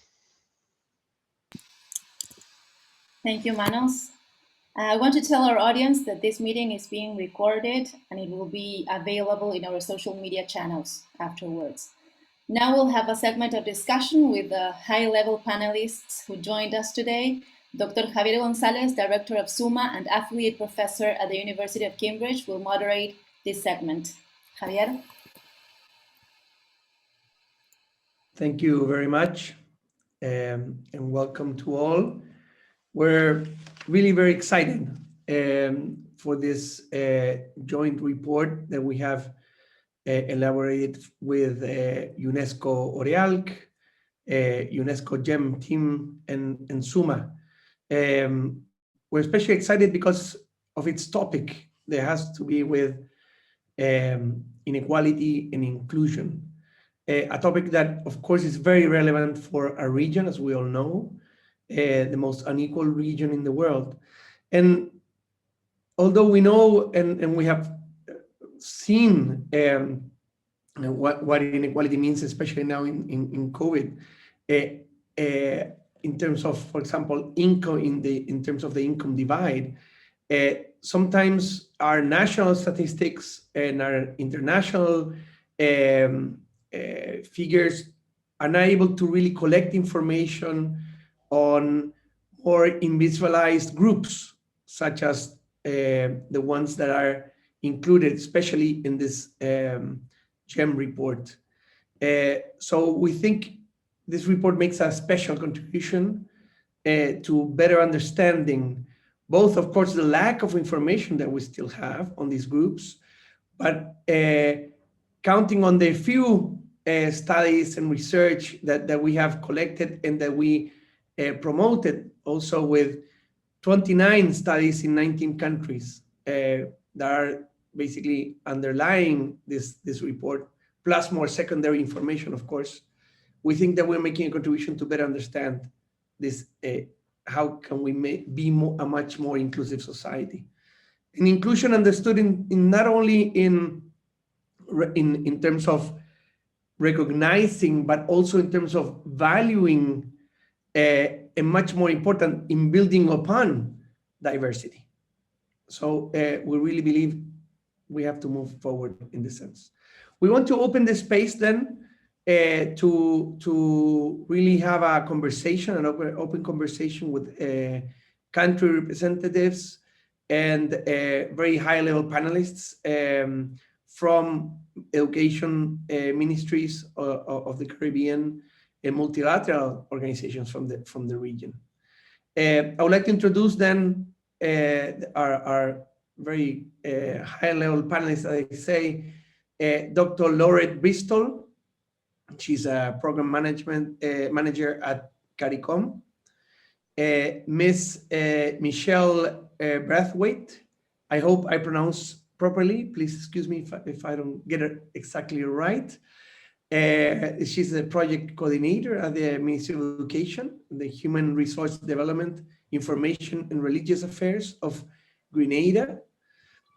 Thank you, Manos. I want to tell our audience that this meeting is being recorded and it will be available in our social media channels afterwards. Now we'll have a segment of discussion with the high-level panelists who joined us today. Dr. Javier Gonzalez, Director of SUMMA and Affiliate Professor at the University of Cambridge, will moderate this segment. Javier? Thank you very much, and welcome to all. We're really very excited for this joint report that we have elaborated with UNESCO OREALC, UNESCO GEM team, and SUMMA. We're especially excited because of its topic that has to be with inequality and inclusion. A topic that, of course, is very relevant for our region, as we all know, the most unequal region in the world. And although we know and we have seen what inequality means, especially now in COVID, in terms of, for example, income, in terms of the income divide, sometimes our national statistics and our international figures are not able to really collect information on more invisibilized groups, such as the ones that are included, especially in this GEM report. So we think this report makes a special contribution to better understanding both, of course, the lack of information that we still have on these groups, but counting on the few studies and research that we have collected and that we promoted also with 29 studies in 19 countries that are basically underlying this report, plus more secondary information, of course. We think that we're making a contribution to better understand this, how can we be a much more inclusive society. And inclusion understood in not only in terms of recognizing, but also in terms of valuing, and much more important, in building upon diversity. So we really believe we have to move forward in this sense. We want to open the space then to really have a conversation, an open conversation with country representatives and very high-level panelists from education ministries of the Caribbean and multilateral organizations from the region. I would like to introduce then our very high-level panelists, as I say, Dr. Laurette Bristol. She's a program management manager at Caricom. Miss Michelle Brathwaite. I hope I pronounce properly. Please excuse me if I don't get it exactly right. She's the project coordinator at the Ministry of Education, the Human Resource Development, Information and Religious Affairs of Grenada.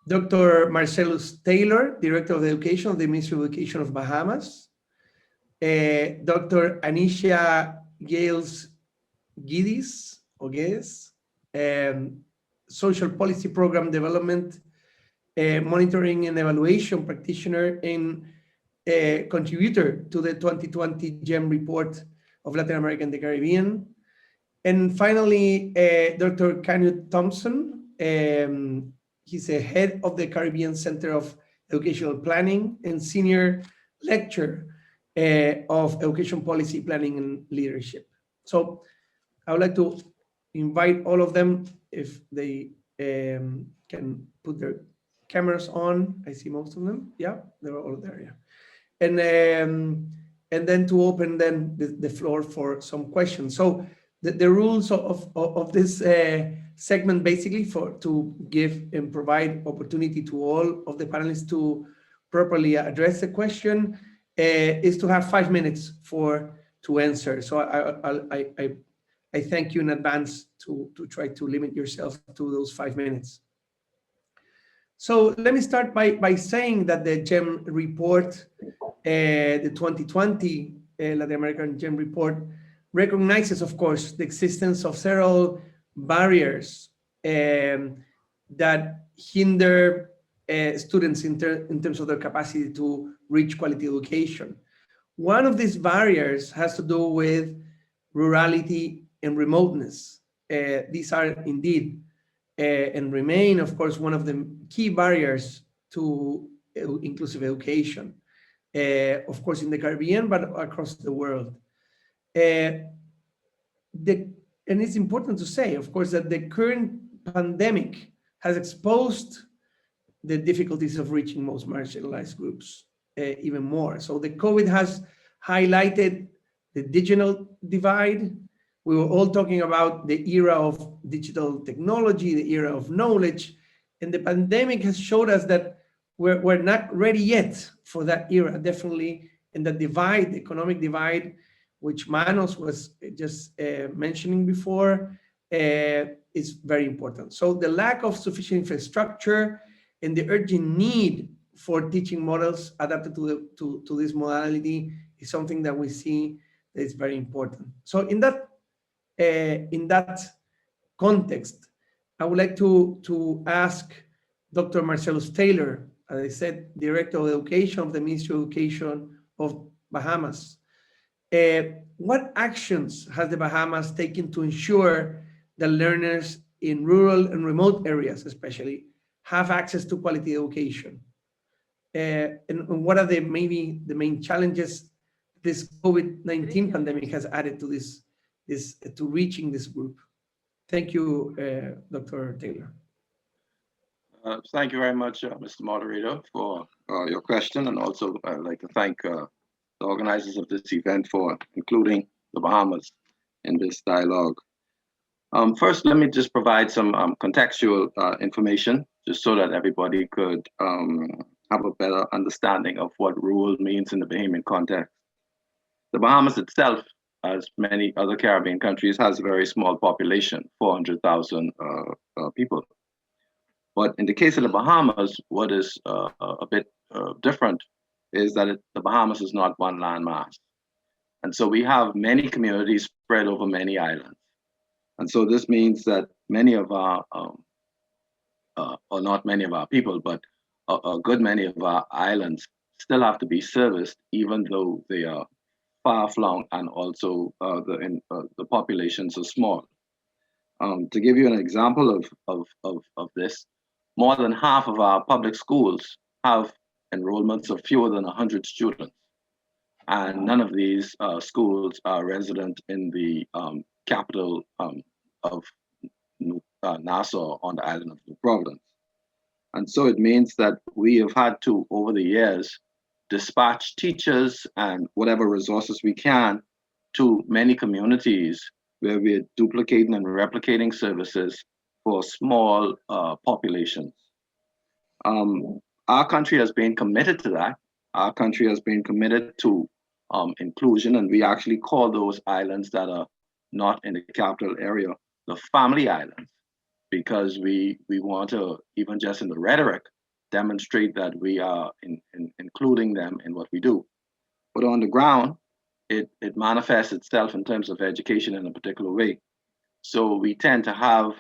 Dr. Marcellus Taylor, Director of Education of the Ministry of Education of Bahamas. Dr. Anisha Gales-Guedes, Social Policy Program Development, Monitoring and Evaluation Practitioner and contributor to the 2020 GEM report of Latin America and the Caribbean. And finally, Dr. Canute Thompson. He's a head of the Caribbean Center of Educational Planning and senior lecturer of Education Policy Planning and Leadership. So I would like to invite all of them, if they can put their cameras on. I see most of them. Yeah, they're all there. Yeah. And then to open then the floor for some questions. So the rules of this segment, basically to give and provide opportunity to all of the panelists to properly address the question, is to have 5 minutes to answer. So I thank you in advance to try to limit yourself to those 5 minutes. So let me start by saying that the GEM report, the 2020 Latin American GEM report, recognizes, of course, the existence of several barriers that hinder students in terms of their capacity to reach quality education. One of these barriers has to do with rurality and remoteness. These are indeed and remain, of course, one of the key barriers to inclusive education, of course, in the Caribbean, but across the world. And it's important to say, of course, that the current pandemic has exposed the difficulties of reaching most marginalized groups even more. So the COVID has highlighted the digital divide. We were all talking about the era of digital technology, the era of knowledge, and the pandemic has showed us that we're not ready yet for that era, definitely. And the divide, the economic divide, which Manos was just mentioning before, is very important. So the lack of sufficient infrastructure and the urgent need for teaching models adapted to this modality is something that we see that is very important. So in that context, I would like to ask Dr. Marcellus Taylor, as I said, Director of Education of the Ministry of Education of Bahamas. What actions has the Bahamas taken to ensure that learners in rural and remote areas, especially, have access to quality education? And what are maybe the main challenges this COVID-19 pandemic has added to to reaching this group? Thank you, Dr. Taylor. Thank you very much, Mr. Moderator, for your question. And also I'd like to thank the organizers of this event for including the Bahamas in this dialogue. First, let me just provide some contextual information, just so that everybody could have a better understanding of what rural means in the Bahamian context. The Bahamas itself, as many other Caribbean countries, has a very small population, 400,000 people. But in the case of the Bahamas, what is a bit different is that the Bahamas is not one landmass. And so we have many communities spread over many islands. And so this means that many of our, or not many of our people, but a good many of our islands still have to be serviced, even though they are far-flung and also the populations are small. To give you an example of this, more than half of our public schools have enrollments of fewer than 100 students. And none of these schools are resident in the capital of Nassau on the island of New Providence. And so it means that we have had to, over the years, dispatch teachers and whatever resources we can to many communities where we're duplicating and replicating services for small populations. Our country has been committed to that. Our country has been committed to inclusion, and we actually call those islands that are not in the capital area the family islands, because we want to, even just in the rhetoric, demonstrate that we are including them in what we do. But on the ground, it manifests itself in terms of education in a particular way. So we tend to have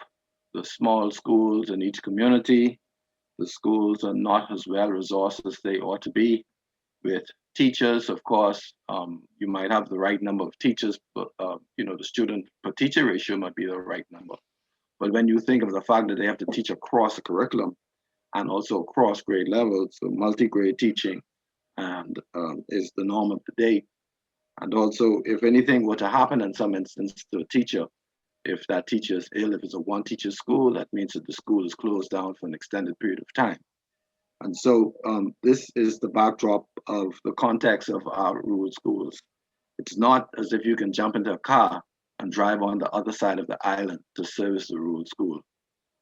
the small schools in each community. The schools are not as well resourced as they ought to be. With teachers, of course, you might have the right number of teachers, but the student per teacher ratio might be the right number. But when you think of the fact that they have to teach across the curriculum and also across grade levels, so multi-grade teaching and is the norm of the day. And also, if anything were to happen in some instance to a teacher, if that teacher is ill, if it's a one-teacher school, that means that the school is closed down for an extended period of time. And so this is the backdrop of the context of our rural schools. It's not as if you can jump into a car and drive on the other side of the island to service the rural school.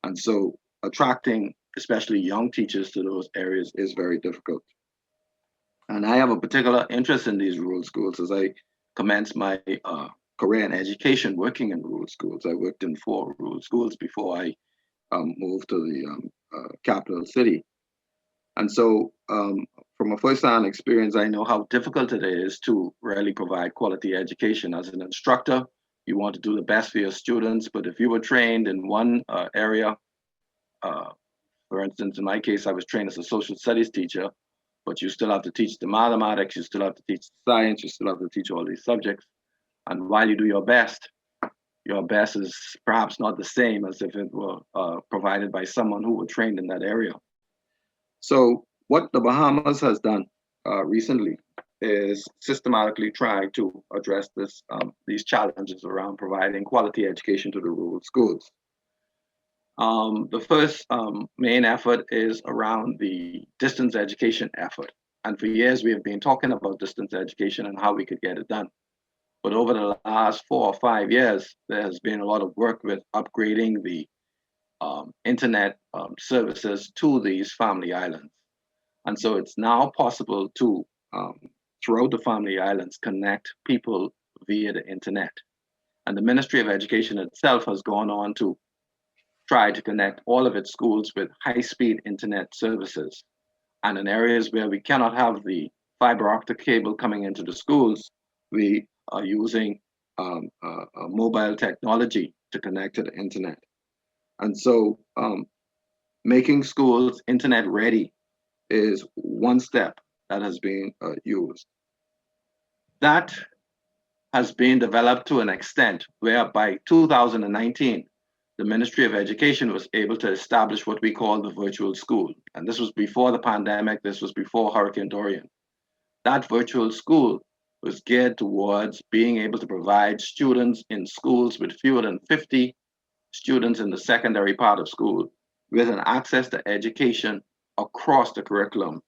And so attracting especially young teachers to those areas is very difficult. And I have a particular interest in these rural schools as I commenced my career in education working in rural schools. I worked in 4 rural schools before I moved to the capital city. And so from a first-hand experience, I know how difficult it is to really provide quality education. As an instructor, You want to do the best for your students, but if you were trained in one area, for instance, in my case, I was trained as a social studies teacher, but you still have to teach the mathematics, you still have to teach science, you still have to teach all these subjects. And while you do your best is perhaps not the same as if it were provided by someone who were trained in that area. So what the Bahamas has done recently is systematically try to address these challenges around providing quality education to the rural schools. The first main effort is around the distance education effort. And for years, we have been talking about distance education and how we could get it done. But over the last 4 or 5 years, there has been a lot of work with upgrading the internet services to these family islands. And so it's now possible to, throughout the family islands, connect people via the internet. And the Ministry of Education itself has gone on to try to connect all of its schools with high-speed internet services. And in areas where we cannot have the fiber optic cable coming into the schools, we are using mobile technology to connect to the internet. And so making schools internet ready is one step that has been used. That has been developed to an extent where by 2019, the Ministry of Education was able to establish what we call the virtual school. And this was before the pandemic, this was before Hurricane Dorian. That virtual school was geared towards being able to provide students in schools with fewer than 50 students in the secondary part of school with an access to education across the curriculum.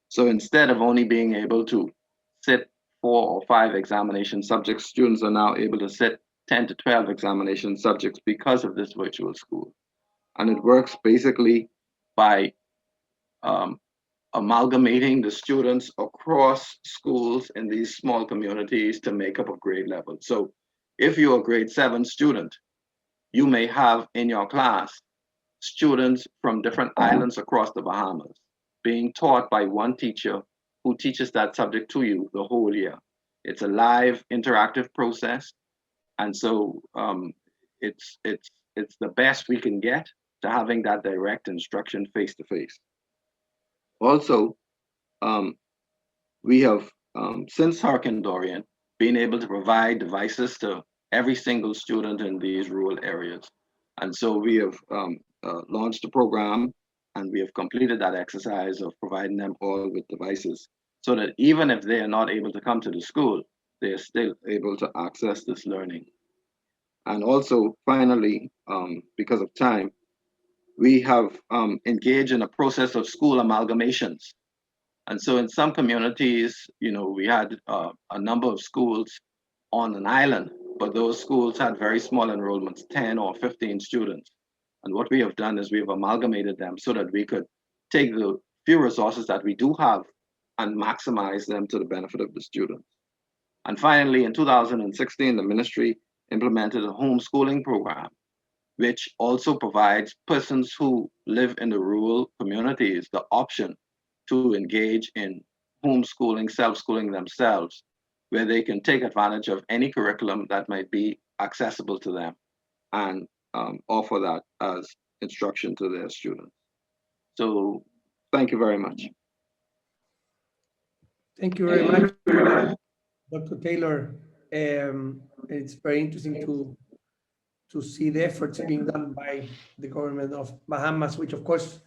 So instead of only being able to sit 4 or 5 examination subjects, students are now able to sit 10 to 12 examination subjects because of this virtual school. And it works basically by amalgamating the students across schools in these small communities to make up a grade level. So if you're a grade 7 student, you may have in your class students from different islands across the Bahamas being taught by one teacher who teaches that subject to you the whole year. It's a live interactive process. And so it's the best we can get to having that direct instruction face to face. Also, we have, since Hurricane Dorian, been able to provide devices to every single student in these rural areas. And so we have launched a program and we have completed that exercise of providing them all with devices so that even if they are not able to come to the school, they are still able to access this learning. And also, finally, because of time, we have engaged in a process of school amalgamations. And so in some communities, we had a number of schools on an island, but those schools had very small enrollments, 10 or 15 students. And what we have done is we have amalgamated them so that we could take the few resources that we do have and maximize them to the benefit of the students. And finally, in 2016, the ministry implemented a homeschooling program, which also provides persons who live in the rural communities the option to engage in homeschooling, self-schooling themselves, where they can take advantage of any curriculum that might be accessible to them and offer that as instruction to their students. So thank you very much. Thank you very much, Dr. Taylor. It's very interesting to see the efforts being done by the government of Bahamas, which of course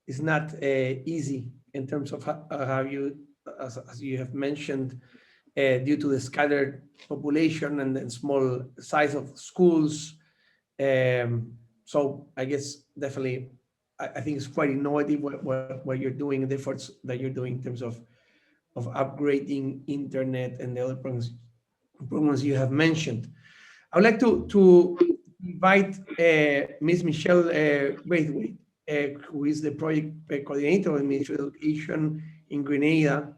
is not easy in terms of how you, as you have mentioned, due to the scattered population and the small size of schools. So I guess definitely, I think it's quite innovative what you're doing, the efforts that you're doing in terms of upgrading internet and the other programs you have mentioned. I would like to invite Ms. Michelle Braithwaite, who is the project coordinator of Ministry of Education in Grenada,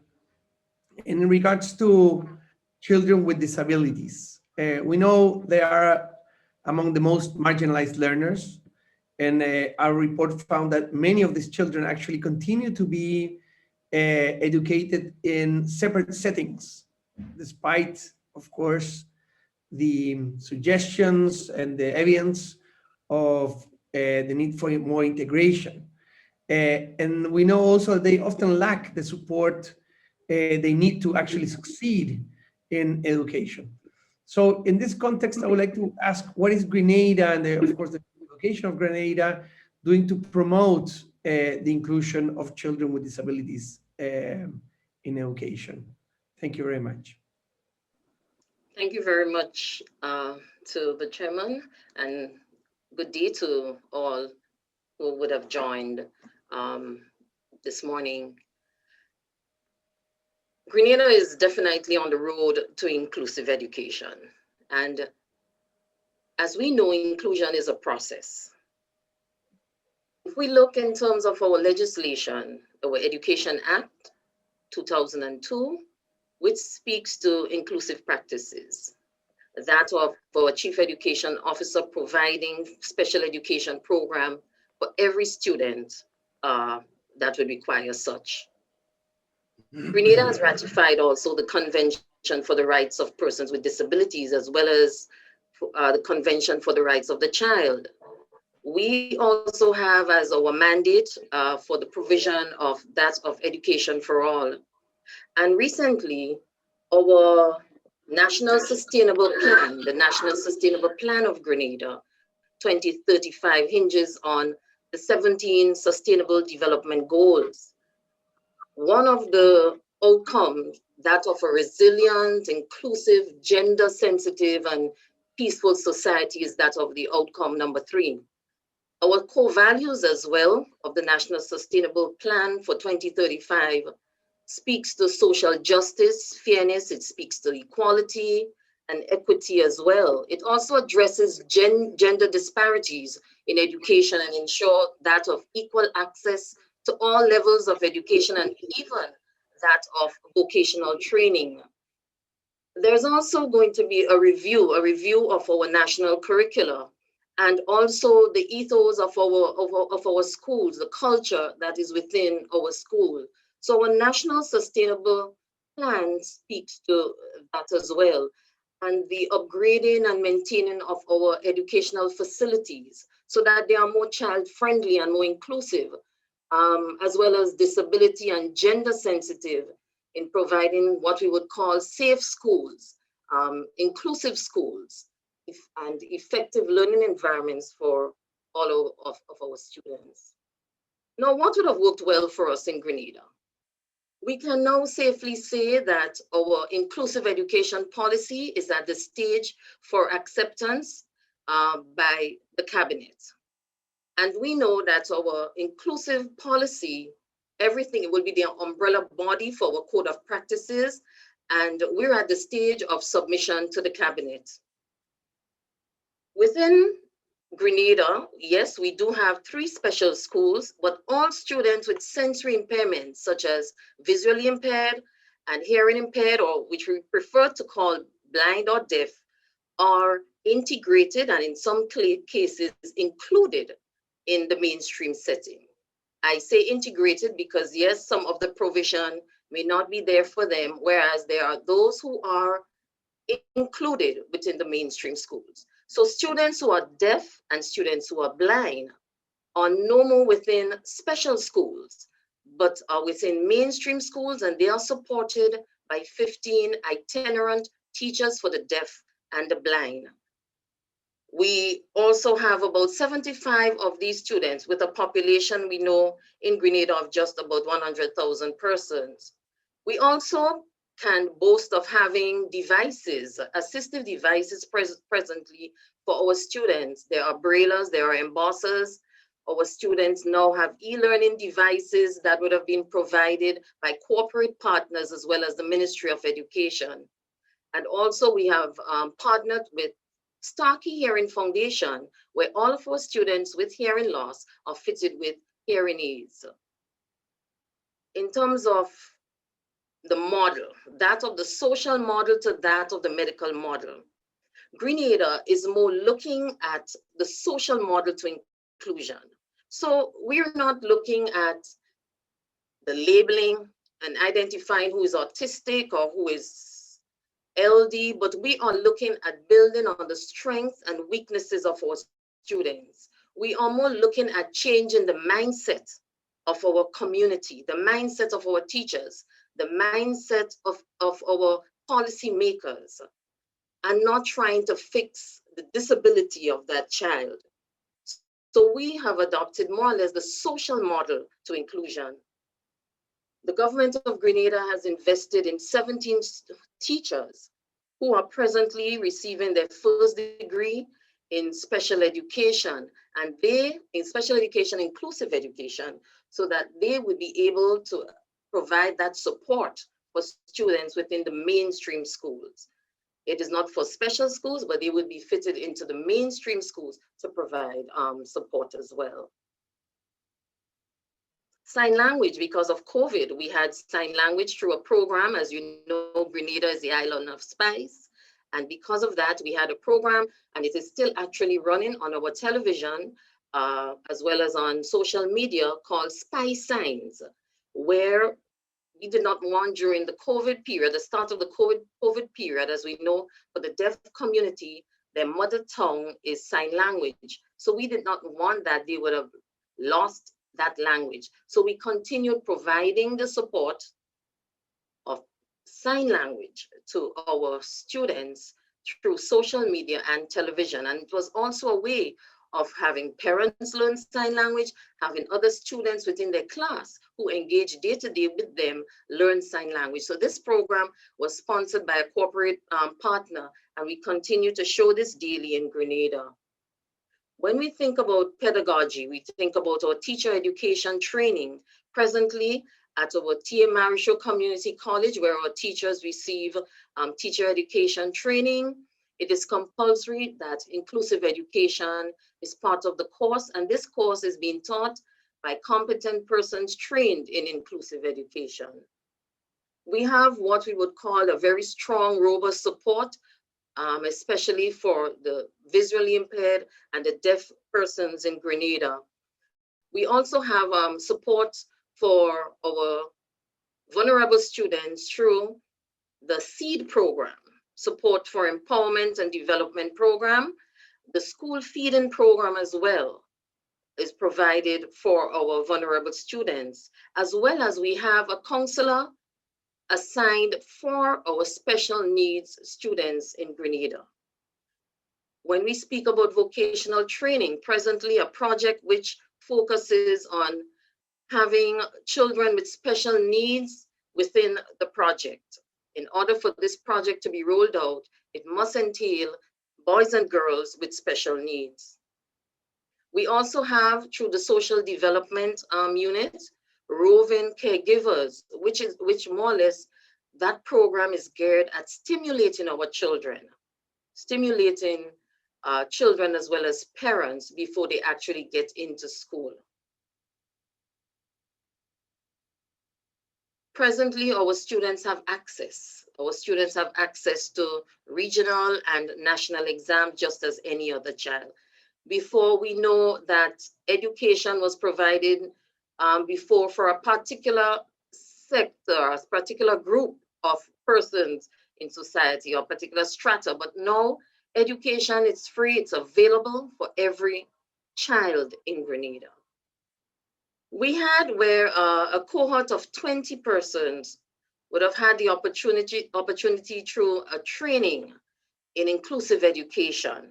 in regards to children with disabilities. We know they are among the most marginalized learners, and our report found that many of these children actually continue to be educated in separate settings, despite, of course, the suggestions and the evidence of the need for more integration. And we know also they often lack the support they need to actually succeed in education. So in this context, I would like to ask, what is Grenada and of course the education of Grenada doing to promote the inclusion of children with disabilities in education? Thank you very much. Thank you very much to the chairman, and good day to all who would have joined this morning. Grenada is definitely on the road to inclusive education. And as we know, inclusion is a process. If we look in terms of our legislation, our Education Act 2002, which speaks to inclusive practices, that of our Chief Education Officer providing special education program for every student that would require such. Grenada has ratified also the Convention for the Rights of Persons with Disabilities, as well as the Convention for the Rights of the Child. We also have as our mandate for the provision of that of education for all. And recently, our National Sustainable Plan, the National Sustainable Plan of Grenada 2035 hinges on the 17 Sustainable Development Goals. One of the outcomes, that of a resilient, inclusive, gender-sensitive, and peaceful society, is that of the outcome number 3. Our core values as well of the National Sustainable Plan for 2035 speaks to social justice, fairness, it speaks to equality and equity as well. It also addresses gender disparities in education and ensure that of equal access to all levels of education and even that of vocational training. There's also going to be a review of our national curricula and also the ethos of our schools, the culture that is within our school. So a national sustainable plan speaks to that as well. And the upgrading and maintaining of our educational facilities so that they are more child-friendly and more inclusive, as well as disability and gender sensitive in providing what we would call safe schools, inclusive schools, and effective learning environments for all of our students. Now, what would have worked well for us in Grenada? We can now safely say that our inclusive education policy is at the stage for acceptance by the cabinet. And we know that our inclusive policy, everything will be the umbrella body for our code of practices, and we're at the stage of submission to the cabinet. Within Grenada, yes, we do have 3 special schools, but all students with sensory impairments, such as visually impaired and hearing impaired, or which we prefer to call blind or deaf, are integrated and in some cases included in the mainstream setting. I say integrated because yes, some of the provision may not be there for them, whereas there are those who are included within the mainstream schools. So students who are deaf and students who are blind are no more within special schools, but are within mainstream schools, and they are supported by 15 itinerant teachers for the deaf and the blind. We also have about 75 of these students with a population we know in Grenada of just about 100,000 persons. We also can boast of having devices, assistive devices presently for our students. There are braillers, there are embossers. Our students now have e-learning devices that would have been provided by corporate partners as well as the Ministry of Education. And also we have partnered with Starkey Hearing Foundation, where all of our students with hearing loss are fitted with hearing aids. In terms of the model, that of the social model to that of the medical model, Grenada is more looking at the social model to inclusion. So we're not looking at the labeling and identifying who is autistic or who is LD, but we are looking at building on the strengths and weaknesses of our students. We are more looking at changing the mindset of our community, the mindset of our teachers, the mindset of our policy makers, and not trying to fix the disability of that child. So we have adopted more or less the social model to inclusion. The government of Grenada has invested in 17 teachers who are presently receiving their first degree in special education, and in special education, inclusive education, so that they would be able to provide that support for students within the mainstream schools. It is not for special schools, but they would be fitted into the mainstream schools to provide support as well. Sign language, because of COVID, we had sign language through a program. As you know, Grenada is the island of spice. And because of that, we had a program, and it is still actually running on our television, as well as on social media, called Spice Signs, where we did not want, during the COVID period, the start of the COVID period, as we know, for the deaf community, their mother tongue is sign language. So we did not want that they would have lost that language. So we continued providing the support of sign language to our students through social media and television. And it was also a way of having parents learn sign language, having other students within their class who engage day-to-day with them learn sign language. So this program was sponsored by a corporate partner, and we continue to show this daily in Grenada. When we think about pedagogy, we think about our teacher education training. Presently, at our T.A. Marisho Community College, where our teachers receive teacher education training, it is compulsory that inclusive education is part of the course, and this course is being taught by competent persons trained in inclusive education. We have what we would call a very strong, robust support, especially for the visually impaired and the deaf persons in Grenada. We also have support for our vulnerable students through the SEED program, support for empowerment and development program. The school feeding program as well is provided for our vulnerable students, as well as we have a counselor assigned for our special needs students in Grenada. When we speak about vocational training, presently a project which focuses on having children with special needs within the project. In order for this project to be rolled out, it must entail boys and girls with special needs. We also have, through the social development unit, roving caregivers, which more or less, that program is geared at stimulating our children, stimulating children as well as parents before they actually get into school. Presently, our students have access. Our students have access to regional and national exams just as any other child. Before, we know that education was provided before for a particular sector, a particular group of persons in society or particular strata, but now education is free, it's available for every child in Grenada. We had where a cohort of 20 persons would have had the opportunity through a training in inclusive education.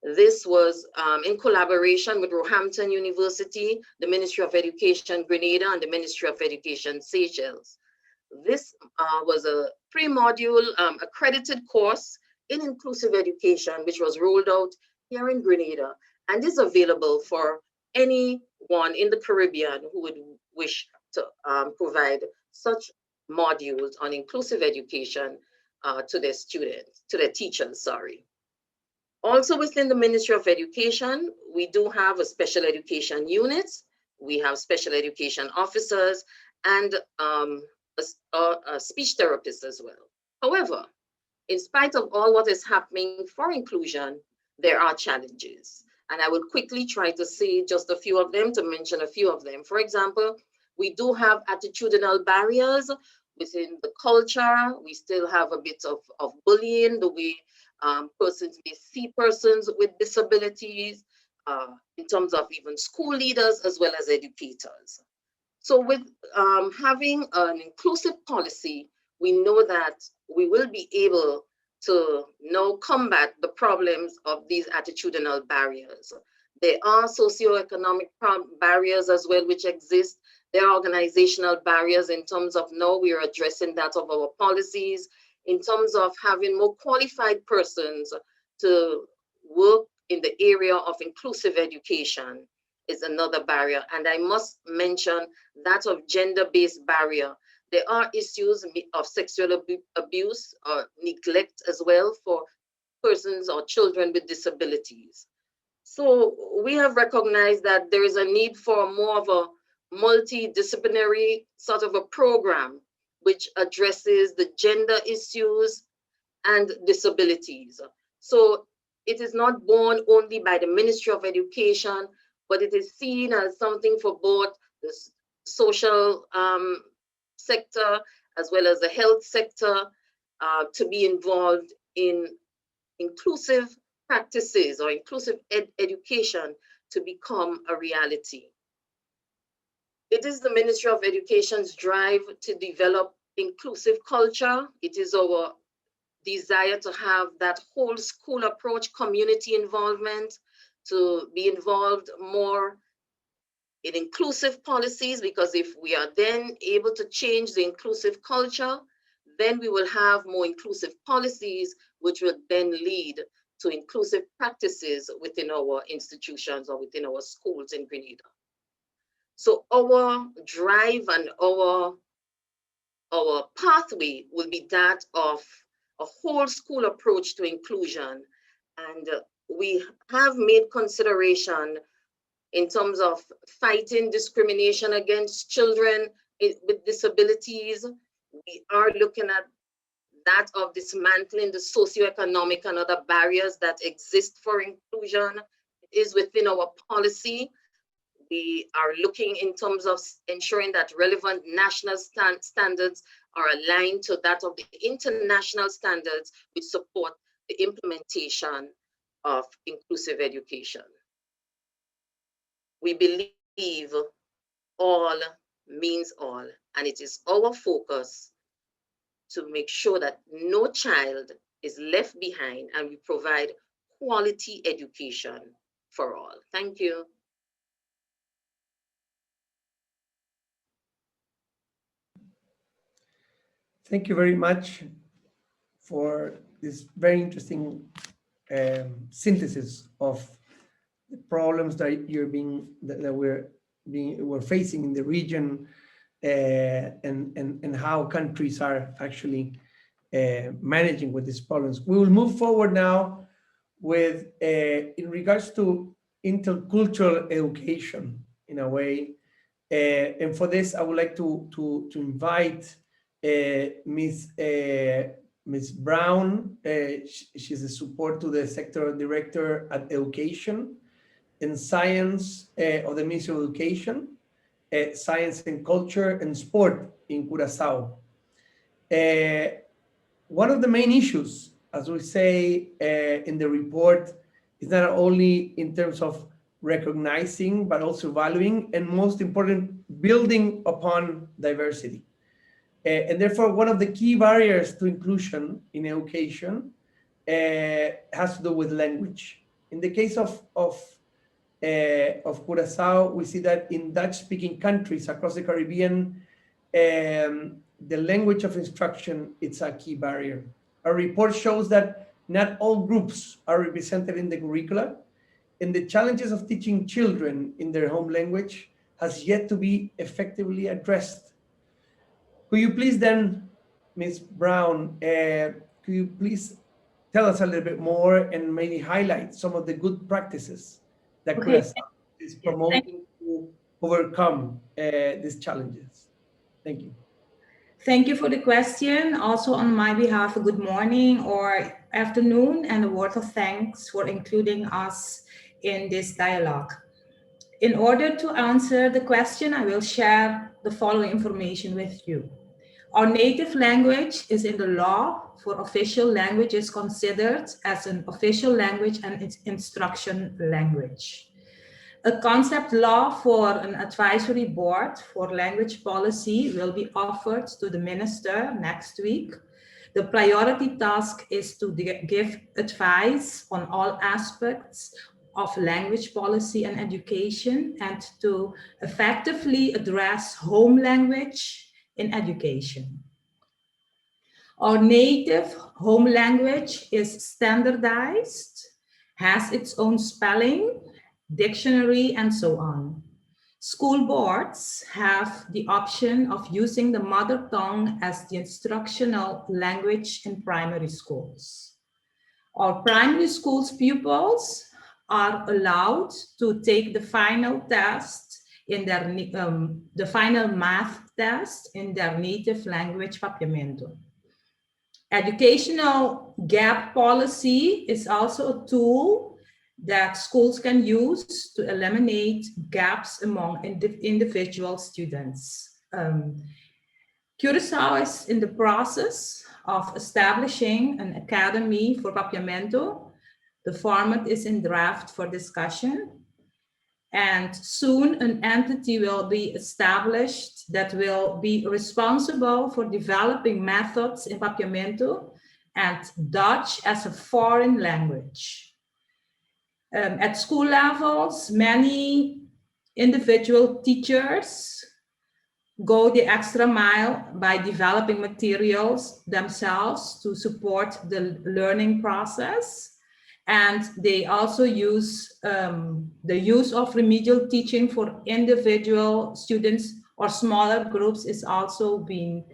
This was in collaboration with Roehampton University, the Ministry of Education Grenada, and the Ministry of Education Seychelles. This was a 3-module accredited course in inclusive education, which was rolled out here in Grenada and is available for anyone in the Caribbean who would wish to provide such modules on inclusive education to their students, to their teachers, sorry. Also within the Ministry of Education, we do have a special education unit. We have special education officers and a speech therapist as well. However, in spite of all what is happening for inclusion, there are challenges. And I will quickly try to see just a few of them, to mention a few of them. For example, we do have attitudinal barriers within the culture, we still have a bit of bullying, the way persons may see persons with disabilities, in terms of even school leaders as well as educators. So with having an inclusive policy, we know that we will be able to now combat the problems of these attitudinal barriers. There are socioeconomic barriers as well which exist. There are organizational barriers in terms of now we are addressing that of our policies, in terms of having more qualified persons to work in the area of inclusive education is another barrier. And I must mention that of gender-based barrier. There are issues of sexual abuse or neglect as well for persons or children with disabilities. So we have recognized that there is a need for more of a multidisciplinary sort of a program which addresses the gender issues and disabilities. So it is not borne only by the Ministry of Education, but it is seen as something for both the social sector as well as the health sector to be involved in inclusive practices or inclusive education to become a reality. It is the Ministry of Education's drive to develop inclusive culture. It is our desire to have that whole school approach, community involvement, to be involved more in inclusive policies, because if we are then able to change the inclusive culture, then we will have more inclusive policies, which will then lead to inclusive practices within our institutions or within our schools in Grenada. So our drive and our pathway will be that of a whole school approach to inclusion. And we have made consideration in terms of fighting discrimination against children with disabilities. We are looking at that of dismantling the socioeconomic and other barriers that exist for inclusion. It is within our policy. We are looking in terms of ensuring that relevant national standards are aligned to that of the international standards which support the implementation of inclusive education. We believe all means all, and it is our focus to make sure that no child is left behind and we provide quality education for all. Thank you. Thank you very much for this very interesting synthesis of the problems that we're facing in the region, and how countries are actually managing with these problems. We will move forward now with in regards to intercultural education in a way, and for this I would like to invite Ms. Brown. She's a support to the sector director at Education and Science of the Ministry of Education, Science and Culture and Sport in Curaçao. One of the main issues, as we say in the report, is not only in terms of recognizing, but also valuing, and most important, building upon diversity. And therefore, one of the key barriers to inclusion in education has to do with language. In the case of Curaçao, we see that in Dutch-speaking countries across the Caribbean, the language of instruction, it's a key barrier. Our report shows that not all groups are represented in the curricula, and the challenges of teaching children in their home language has yet to be effectively addressed. Could you please then, Ms. Brown, could you please tell us a little bit more and maybe highlight some of the good practices that Curaçao is promoting to overcome these challenges? Thank you. Thank you for the question. Also on my behalf, a good morning or afternoon and a word of thanks for including us in this dialogue. In order to answer the question, I will share the following information with you. Our native language is in the law for official languages considered as an official language and its instruction language. A concept law for an advisory board for language policy will be offered to the minister next week. The priority task is to give advice on all aspects of language policy and education and to effectively address home language in education. Our native home language is standardized, has its own spelling, dictionary, and so on. School boards have the option of using the mother tongue as the instructional language in primary schools. Our primary schools pupils are allowed to take the final test in their the final math test in their native language, Papiamento. Educational gap policy is also a tool that schools can use to eliminate gaps among individual students. Curaçao is in the process of establishing an academy for Papiamento. The format is in draft for discussion. And soon an entity will be established that will be responsible for developing methods in Papiamento and Dutch as a foreign language. At school levels, many individual teachers go the extra mile by developing materials themselves to support the learning process. And they also use the use of remedial teaching for individual students or smaller groups is also being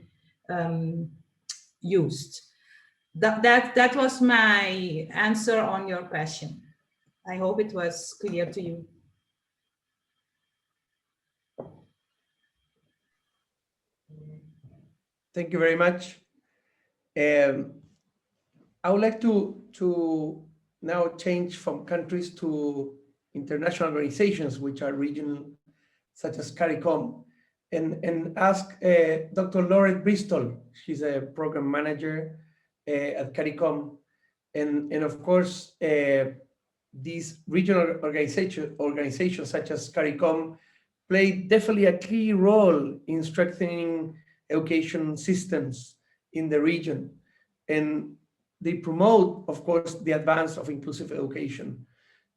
used. That was my answer on your question. I hope it was clear to you. Thank you very much. I would like to now change from countries to international organizations, which are regional, such as Caricom, and ask Dr. Lauren Bristol. She's a program manager at Caricom. And of course, these regional organizations such as Caricom play definitely a key role in strengthening education systems in the region. And they promote, of course, the advance of inclusive education.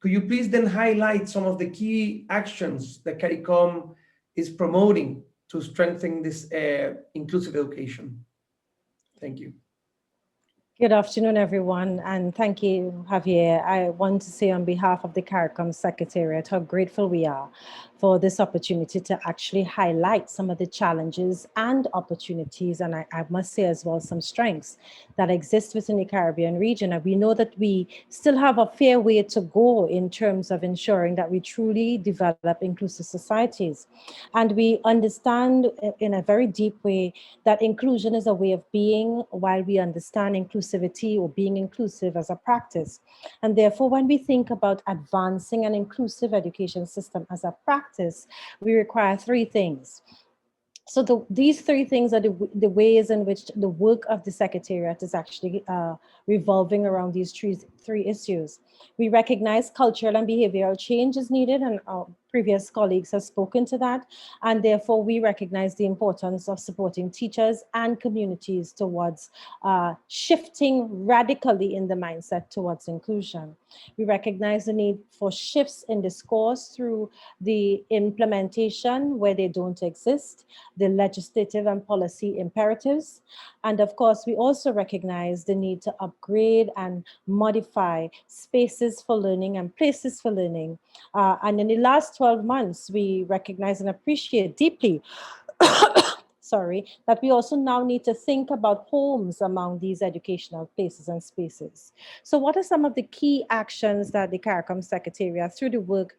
Could you please then highlight some of the key actions that Caricom is promoting to strengthen this inclusive education? Thank you. Good afternoon, everyone, and thank you, Javier. I want to say on behalf of the Caricom Secretariat how grateful we are for this opportunity to actually highlight some of the challenges and opportunities, and I must say as well some strengths that exist within the Caribbean region. And we know that we still have a fair way to go in terms of ensuring that we truly develop inclusive societies. And we understand in a very deep way that inclusion is a way of being, while we understand inclusivity or being inclusive as a practice. And therefore, when we think about advancing an inclusive education system as a practice, we require three things. So these three things are the ways in which the work of the Secretariat is actually revolving around these three issues. We recognize cultural and behavioral change is needed, and our previous colleagues have spoken to that. And therefore, we recognize the importance of supporting teachers and communities towards shifting radically in the mindset towards inclusion. We recognize the need for shifts in discourse through the implementation where they don't exist, the legislative and policy imperatives. And of course, we also recognize the need to upgrade and modify spaces for learning and places for learning. And in the last 12 months, we recognize and appreciate deeply that we also now need to think about homes among these educational places and spaces. So what are some of the key actions that the Caricom Secretariat, through the work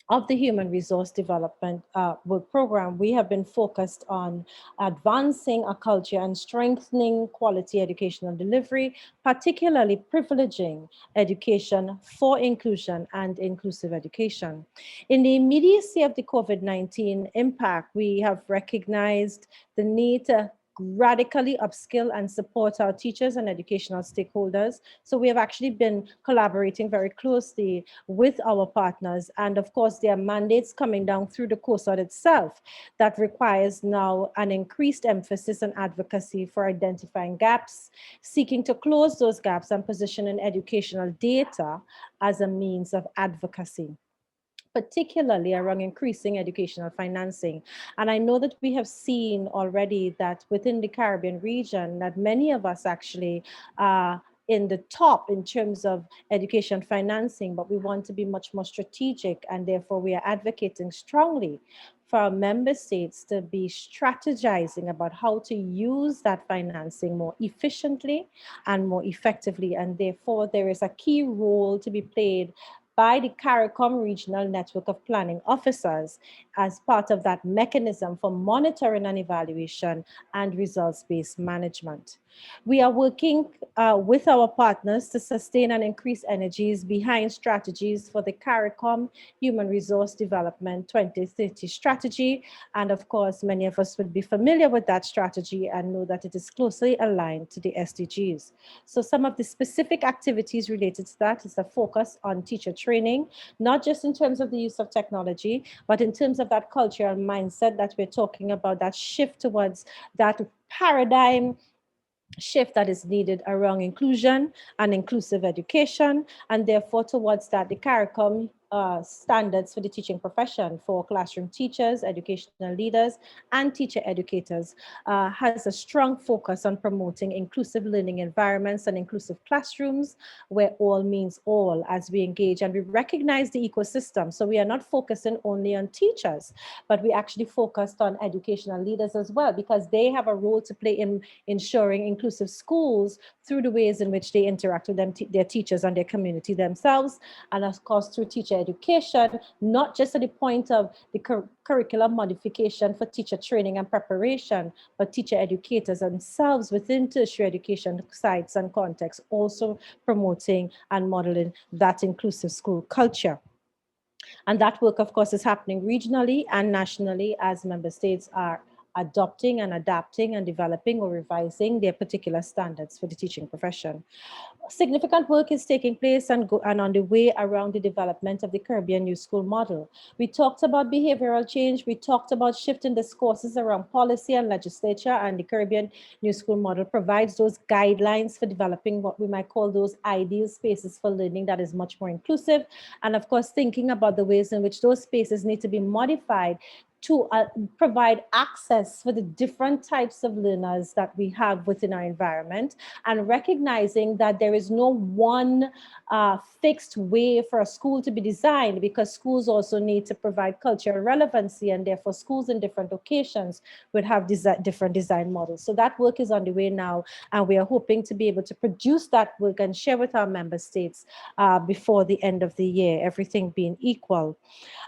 of the Human Resource Development Work Program, we have been focused on advancing a culture and strengthening quality educational delivery, particularly privileging education for inclusion and inclusive education. In the immediacy of the COVID-19 impact, we have recognized the need to radically upskill and support our teachers and educational stakeholders. So we have actually been collaborating very closely with our partners. And of course, there are mandates coming down through the COSOD itself that requires now an increased emphasis on advocacy for identifying gaps, seeking to close those gaps, and positioning educational data as a means of advocacy, particularly around increasing educational financing. And I know that we have seen already that within the Caribbean region, that many of us actually are in the top in terms of education financing, but we want to be much more strategic, and therefore we are advocating strongly for our member states to be strategizing about how to use that financing more efficiently and more effectively. And therefore there is a key role to be played by the Caricom Regional Network of Planning Officers as part of that mechanism for monitoring and evaluation and results-based management. We are working with our partners to sustain and increase energies behind strategies for the Caricom Human Resource Development 2030 strategy. And of course, many of us would be familiar with that strategy and know that it is closely aligned to the SDGs. So some of the specific activities related to that is the focus on teacher training, not just in terms of the use of technology, but in terms of that cultural mindset that we're talking about, that shift towards that paradigm shift that is needed around inclusion and inclusive education, and therefore towards that the Caricom standards for the teaching profession for classroom teachers, educational leaders, and teacher educators has a strong focus on promoting inclusive learning environments and inclusive classrooms where all means all as we engage and we recognize the ecosystem. So we are not focusing only on teachers, but we actually focused on educational leaders as well, because they have a role to play in ensuring inclusive schools through the ways in which they interact with their teachers and their community themselves, and of course through teacher education, not just at the point of the curriculum modification for teacher training and preparation, but teacher educators themselves within tertiary education sites and contexts, also promoting and modeling that inclusive school culture. And that work, of course, is happening regionally and nationally as member states are adopting and adapting and developing or revising their particular standards for the teaching profession. Significant work is taking place and on the way around the development of the Caribbean New School model. We talked about behavioral change. We talked about shifting discourses around policy and legislature, and the Caribbean New School model provides those guidelines for developing what we might call those ideal spaces for learning that is much more inclusive. And of course, thinking about the ways in which those spaces need to be modified to provide access for the different types of learners that we have within our environment, and recognizing that there is no one fixed way for a school to be designed, because schools also need to provide cultural relevancy, and therefore schools in different locations would have different design models. So that work is on the way now, and we are hoping to be able to produce that work and share with our member states before the end of the year, everything being equal.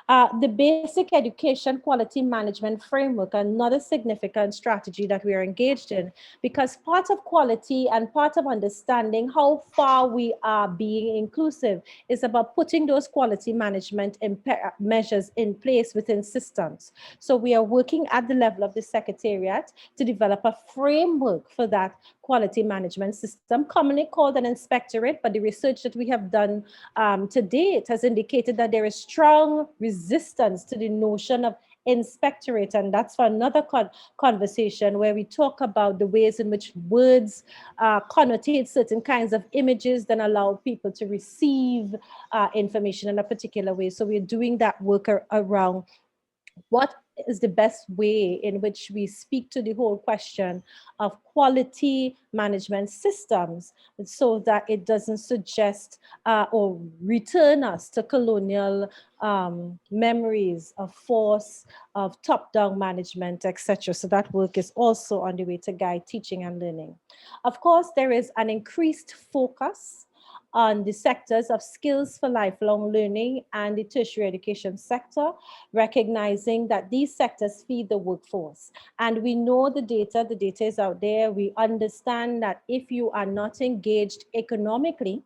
The basic education quality management framework, another significant strategy that we are engaged in, because part of quality and part of understanding how far we are being inclusive is about putting those quality management measures in place within systems. So we are working at the level of the Secretariat to develop a framework for that quality management system, commonly called an inspectorate, but the research that we have done to date has indicated that there is strong resistance to the notion of inspectorate, and that's for another conversation where we talk about the ways in which words connotate certain kinds of images that allow people to receive information in a particular way. So we're doing that work around what is the best way in which we speak to the whole question of quality management systems, so that it doesn't suggest or return us to colonial memories of force, of top-down management, etc. So that work is also on the way to guide teaching and learning. Of course, there is an increased focus on the sectors of skills for lifelong learning and the tertiary education sector, recognizing that these sectors feed the workforce. And we know the data is out there. We understand that if you are not engaged economically,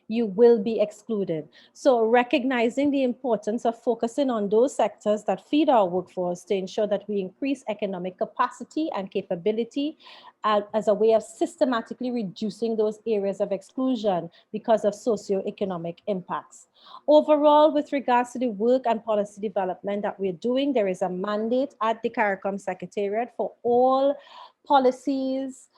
you will be excluded. So recognizing the importance of focusing on those sectors that feed our workforce to ensure that we increase economic capacity and capability as a way of systematically reducing those areas of exclusion because of socioeconomic impacts. Overall, with regards to the work and policy development that we're doing, there is a mandate at the Caricom Secretariat for all policies,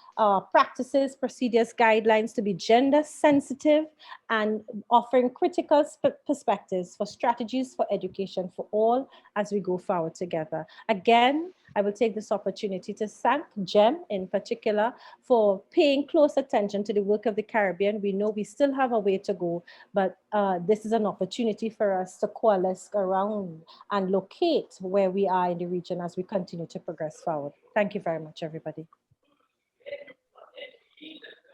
practices, procedures, guidelines to be gender sensitive and offering critical perspectives for strategies for education for all as we go forward together. Again, I will take this opportunity to thank Jem in particular for paying close attention to the work of the Caribbean. We know we still have a way to go, but this is an opportunity for us to coalesce around and locate where we are in the region as we continue to progress forward. Thank you very much, everybody.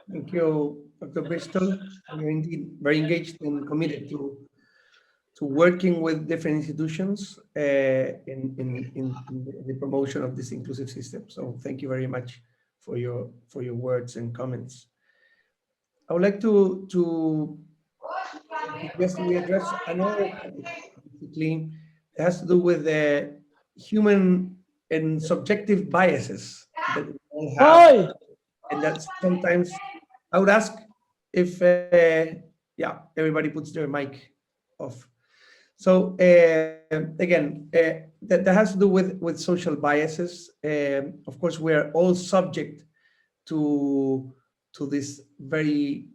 Thank you, Dr. Bristol. You're indeed very engaged and committed to working with different institutions in the promotion of this inclusive system. So thank you very much for your words and comments. I would like to suggest we address another topic, basically, it has to do with the human and subjective biases that we all have, and that sometimes I would ask if yeah, everybody puts their mic off. So again, that has to do with social biases. Of course, we are all subject to this very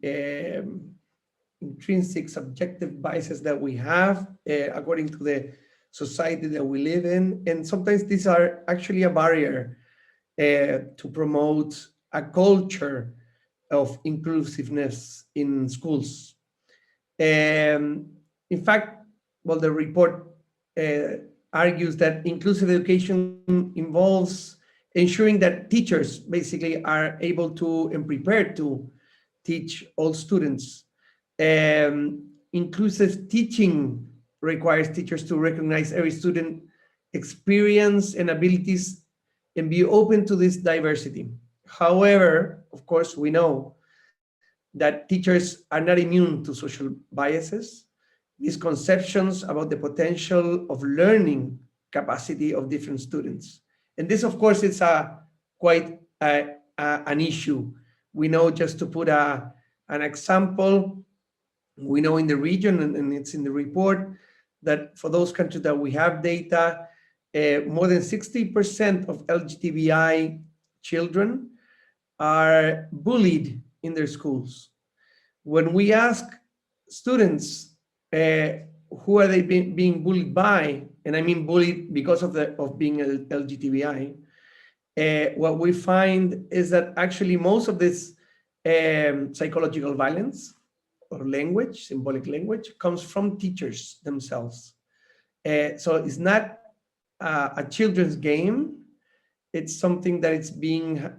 intrinsic subjective biases that we have according to the society that we live in. And sometimes these are actually a barrier to promote a culture of inclusiveness in schools. In fact, well, the report argues that inclusive education involves ensuring that teachers basically are able to and prepared to teach all students. Inclusive teaching requires teachers to recognize every student experience and abilities and be open to this diversity. However, of course, we know that teachers are not immune to social biases, misconceptions about the potential of learning capacity of different students. And this, of course, is quite an issue. We know, just to put an example, we know in the region, and it's in the report, that for those countries that we have data, more than 60% of LGBTI children are bullied in their schools. When we ask students who are they being bullied by, and I mean bullied because of being LGBTI, what we find is that actually most of this psychological violence or language, symbolic language, comes from teachers themselves. So it's not a children's game. It's something that is being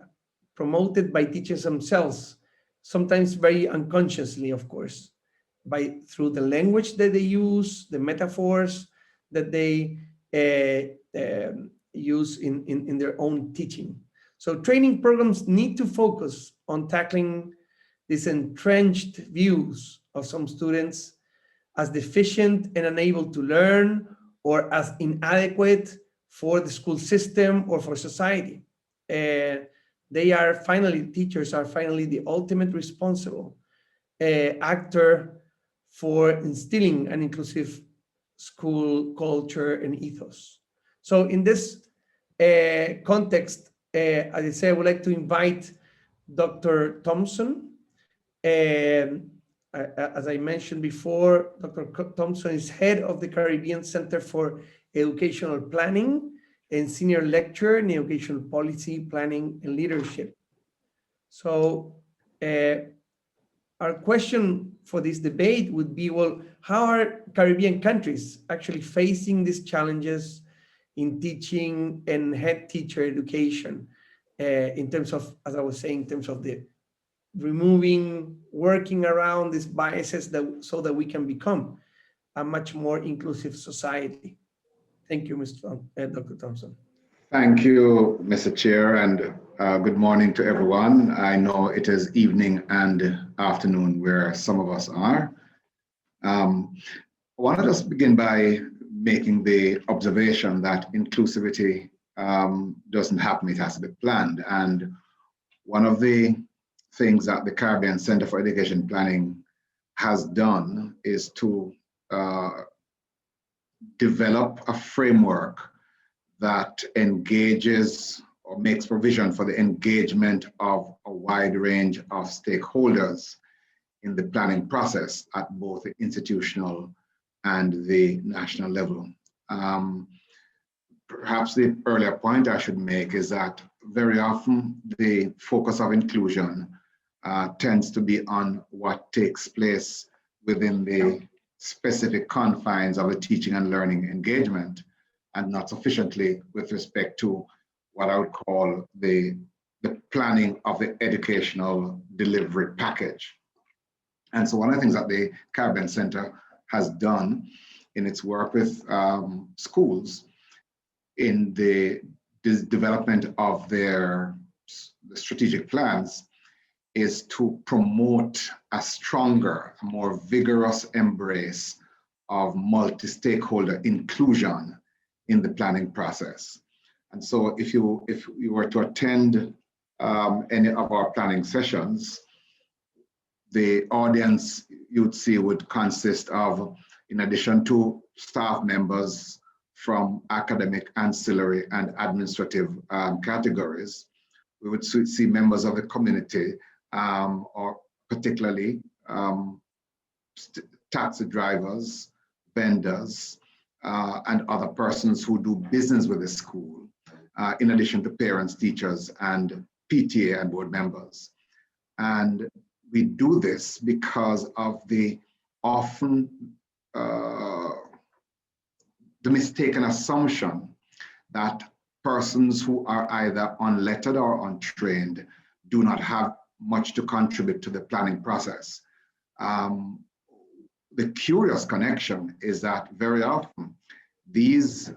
promoted by teachers themselves, sometimes very unconsciously, of course, through the language that they use, the metaphors that they use in their own teaching. So training programs need to focus on tackling these entrenched views of some students as deficient and unable to learn, or as inadequate for the school system or for society. Teachers are finally the ultimate responsible actor for instilling an inclusive school culture and ethos. So in this context, as I say, I would like to invite Dr. Thompson. As I mentioned before, Dr. Thompson is head of the Caribbean Center for Educational Planning and senior lecturer in education policy, planning, and leadership. So our question for this debate would be, well, how are Caribbean countries actually facing these challenges in teaching and head teacher education in terms of, as I was saying, in terms of the working around these biases so that we can become a much more inclusive society. Thank you, Dr. Thompson. Thank you, Mr. Chair, and good morning to everyone. I know it is evening and afternoon where some of us are. I want to just begin by making the observation that inclusivity doesn't happen, it has to be planned. And one of the things that the Caribbean Center for Education Planning has done is to develop a framework that engages or makes provision for the engagement of a wide range of stakeholders in the planning process at both the institutional and the national level. Perhaps the earlier point I should make is that very often the focus of inclusion tends to be on what takes place within the specific confines of the teaching and learning engagement, and not sufficiently with respect to what I would call the planning of the educational delivery package. And so one of the things that the Caribbean Center has done in its work with schools in the development of the strategic plans is to promote a stronger, a more vigorous embrace of multi-stakeholder inclusion in the planning process. And so if you were to attend any of our planning sessions, the audience you'd see would consist of, in addition to staff members from academic, ancillary, and administrative categories, we would see members of the community, or particularly taxi drivers, vendors, and other persons who do business with the school, in addition to parents, teachers, and PTA and board members. And we do this because of the often the mistaken assumption that persons who are either unlettered or untrained do not have much to contribute to the planning process. The curious connection is that very often these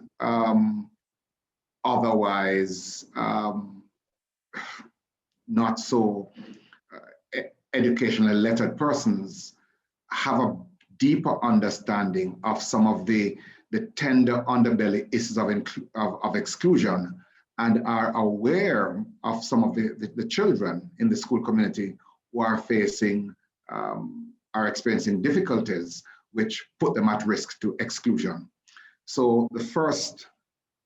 otherwise not so educationally lettered persons have a deeper understanding of some of the tender underbelly issues of exclusion, and are aware of some of the children in the school community who are facing, are experiencing difficulties which put them at risk to exclusion. So the first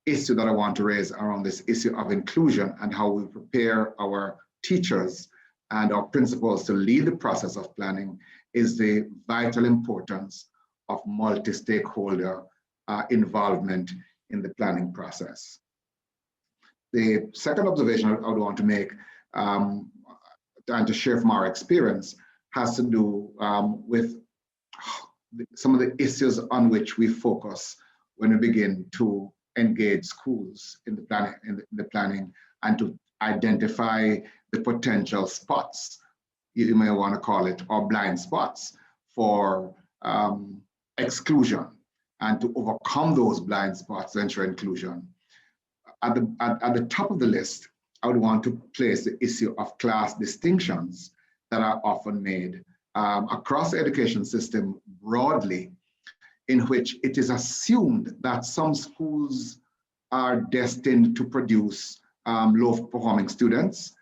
issue that I want to raise around this issue of inclusion and how we prepare our teachers and our principals to lead the process of planning is the vital importance of multi-stakeholder involvement in the planning process. The second observation I would want to make and to share from our experience has to do with some of the issues on which we focus when we begin to engage schools in the planning and to identify the potential spots, you may want to call it, or blind spots for exclusion, and to overcome those blind spots to ensure inclusion. At the top of the list, I would want to place the issue of class distinctions that are often made across the education system broadly, in which it is assumed that some schools are destined to produce low-performing students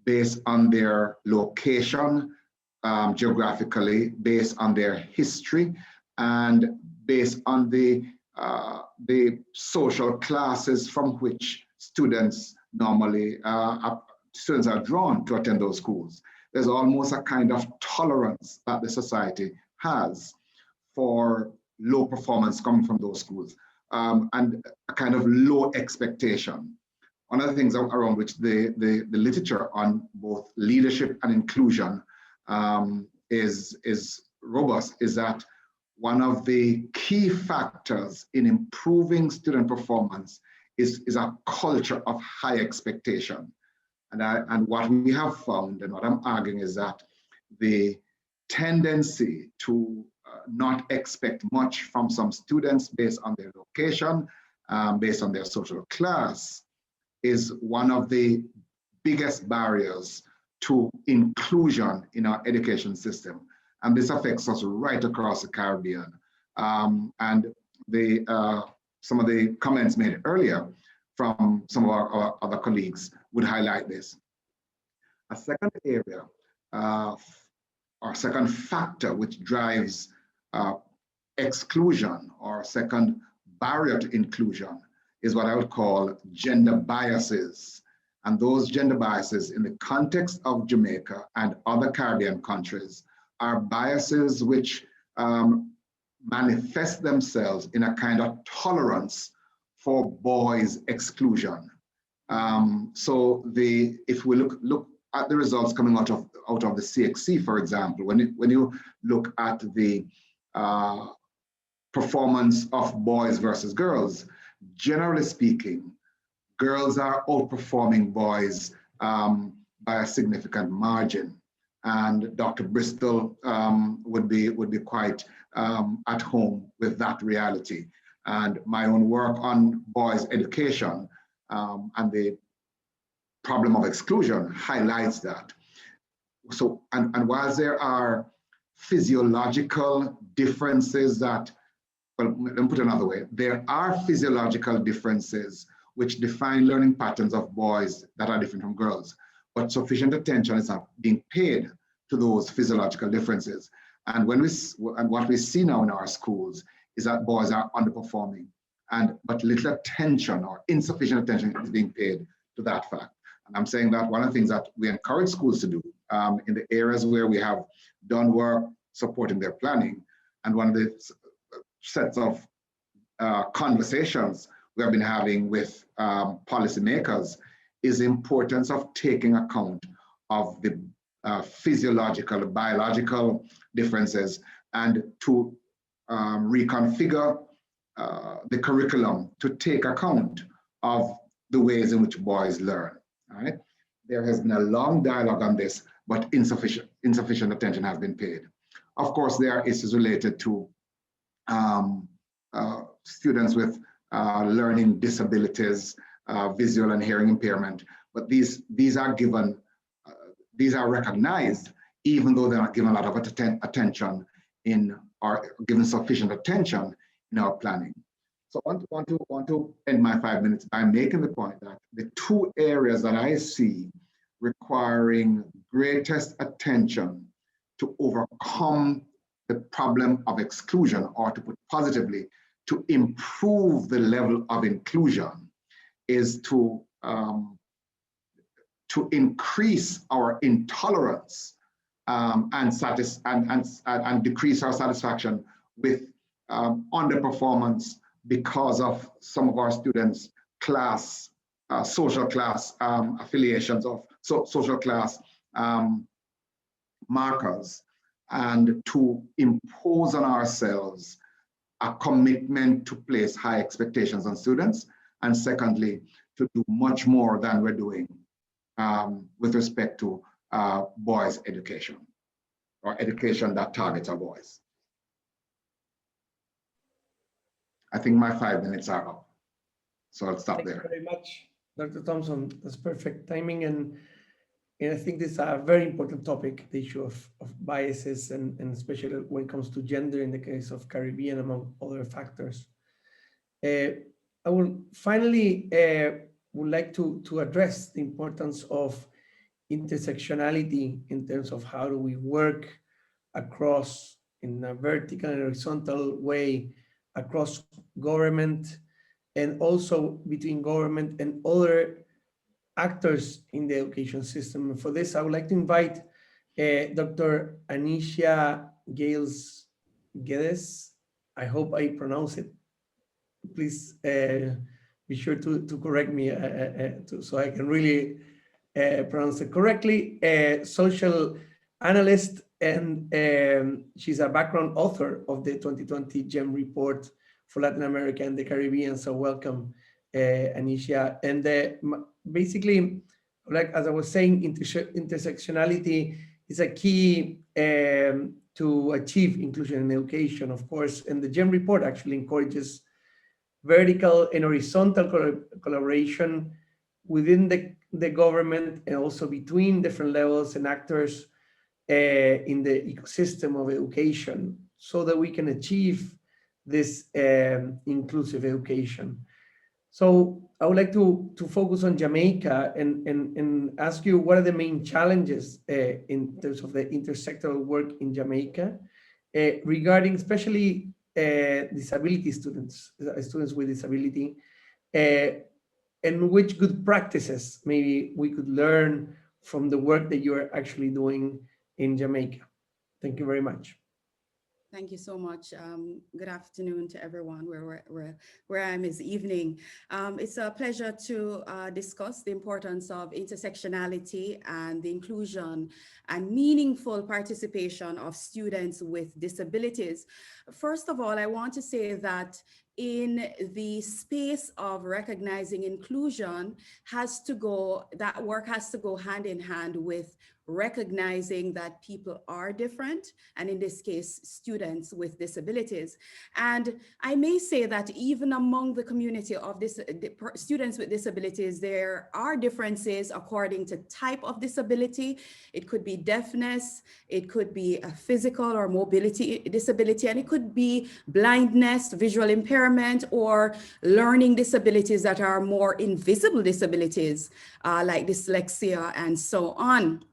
based on their location, geographically, based on their history, and based on the social classes from which students normally are drawn to attend those schools. There's almost a kind of tolerance that the society has for low performance coming from those schools, and a kind of low expectation. One of the things around which the literature on both leadership and inclusion is robust is that one of the key factors in improving student performance is a culture of high expectation. And what we have found, and what I'm arguing, is that the tendency to not expect much from some students based on their location, based on their social class, is one of the biggest barriers to inclusion in our education system. And this affects us right across the Caribbean. And some of the comments made earlier from some of our other colleagues would highlight this. A second area, or second factor which drives exclusion, or second barrier to inclusion, is what I would call gender biases. And those gender biases in the context of Jamaica and other Caribbean countries are biases which manifest themselves in a kind of tolerance for boys' exclusion. So if we look at the results coming out of the CXC, for example, when you look at the performance of boys versus girls, generally speaking, girls are outperforming boys by a significant margin. And Dr. Bristol would be quite at home with that reality. And my own work on boys' education and the problem of exclusion highlights that. So, and while there are physiological differences that, well, let me put it another way, there are physiological differences which define learning patterns of boys that are different from girls, but sufficient attention is not being paid to those physiological differences. And what we see now in our schools is that boys are underperforming, but little attention or insufficient attention is being paid to that fact. And I'm saying that one of the things that we encourage schools to do in the areas where we have done work supporting their planning, and one of the sets of conversations we have been having with policymakers is the importance of taking account of the physiological, biological differences, and to reconfigure the curriculum to take account of the ways in which boys learn. All right? There has been a long dialogue on this, but insufficient attention has been paid. Of course, there are issues related to students with learning disabilities, visual and hearing impairment, but these are given, these are recognized, even though they're not given a lot of attention or given sufficient attention in our planning. So I want to end my 5 minutes by making the point that the two areas that I see requiring greatest attention to overcome the problem of exclusion, or to put positively, to improve the level of inclusion, is to increase our intolerance and decrease our satisfaction with underperformance because of some of our students' class, social class affiliations of social class markers, and to impose on ourselves a commitment to place high expectations on students, and secondly, to do much more than we're doing with respect to boys' education, or education that targets our boys. I think my 5 minutes are up, so I'll stop there. Thank you very much, Dr. Thompson. That's perfect timing, and I think this is a very important topic, the issue of biases, and especially when it comes to gender in the case of Caribbean, among other factors. I will finally would like to address the importance of intersectionality in terms of how do we work across, in a vertical and horizontal way, across government, and also between government and other actors in the education system. And for this, I would like to invite Dr. Anisha Gales-Guedes. I hope I pronounce it. Please be sure to correct me so I can really pronounce it correctly. Social analyst, and she's a background author of the 2020 GEM report for Latin America and the Caribbean. So welcome, Anisha. And basically, like as I was saying, intersectionality is a key to achieve inclusion in education, of course. And the GEM report actually encourages vertical and horizontal collaboration within the government and also between different levels and actors in the ecosystem of education so that we can achieve this inclusive education. So I would like to focus on Jamaica and ask you what are the main challenges in terms of the intersectoral work in Jamaica regarding especially disability students with disability, and which good practices maybe we could learn from the work that you're actually doing in Jamaica. Thank you very much. Thank you so much. Good afternoon to everyone where I am is evening. It's a pleasure to discuss the importance of intersectionality and the inclusion and meaningful participation of students with disabilities. First of all, I want to say that in the space of recognizing inclusion that work has to go hand in hand with recognizing that people are different, and in this case, students with disabilities. And I may say that even among the community of students with disabilities, there are differences according to type of disability. It could be deafness, it could be a physical or mobility disability, and it could be blindness, visual impairment, or learning disabilities that are more invisible disabilities, like dyslexia and so on.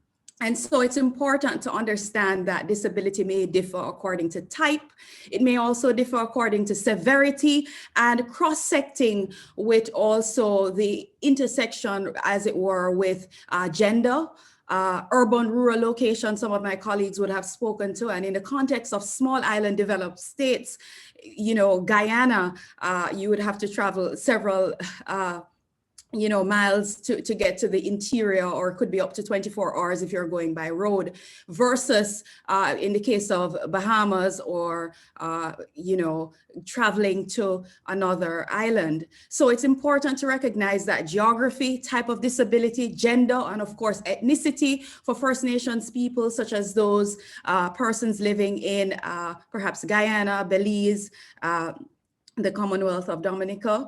And so it's important to understand that disability may differ according to type. It may also differ according to severity, and cross-secting with also the intersection, as it were, with gender, urban, rural location, some of my colleagues would have spoken to. And in the context of small island developed states, you know, Guyana, you would have to travel several miles to get to the interior, or it could be up to 24 hours if you're going by road, versus in the case of Bahamas or, traveling to another island. So it's important to recognize that geography, type of disability, gender, and of course, ethnicity for First Nations people, such as those persons living in perhaps Guyana, Belize, the Commonwealth of Dominica,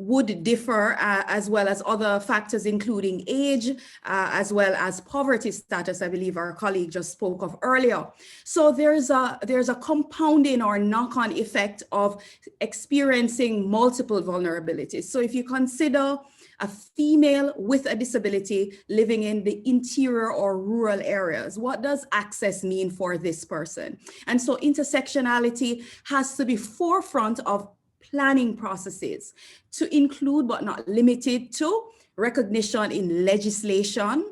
would differ, as well as other factors, including age, as well as poverty status, I believe our colleague just spoke of earlier. So there's a compounding or knock-on effect of experiencing multiple vulnerabilities. So if you consider a female with a disability living in the interior or rural areas, what does access mean for this person? And so intersectionality has to be forefront of planning processes to include, but not limited to, recognition in legislation,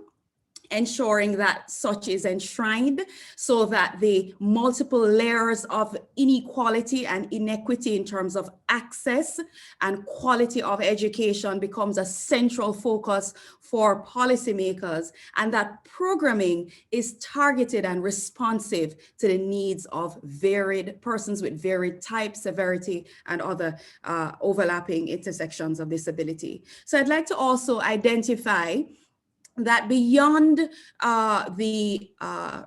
ensuring that such is enshrined so that the multiple layers of inequality and inequity in terms of access and quality of education becomes a central focus for policymakers, and that programming is targeted and responsive to the needs of varied persons with varied type, severity, and other overlapping intersections of disability. So I'd like to also identify that beyond the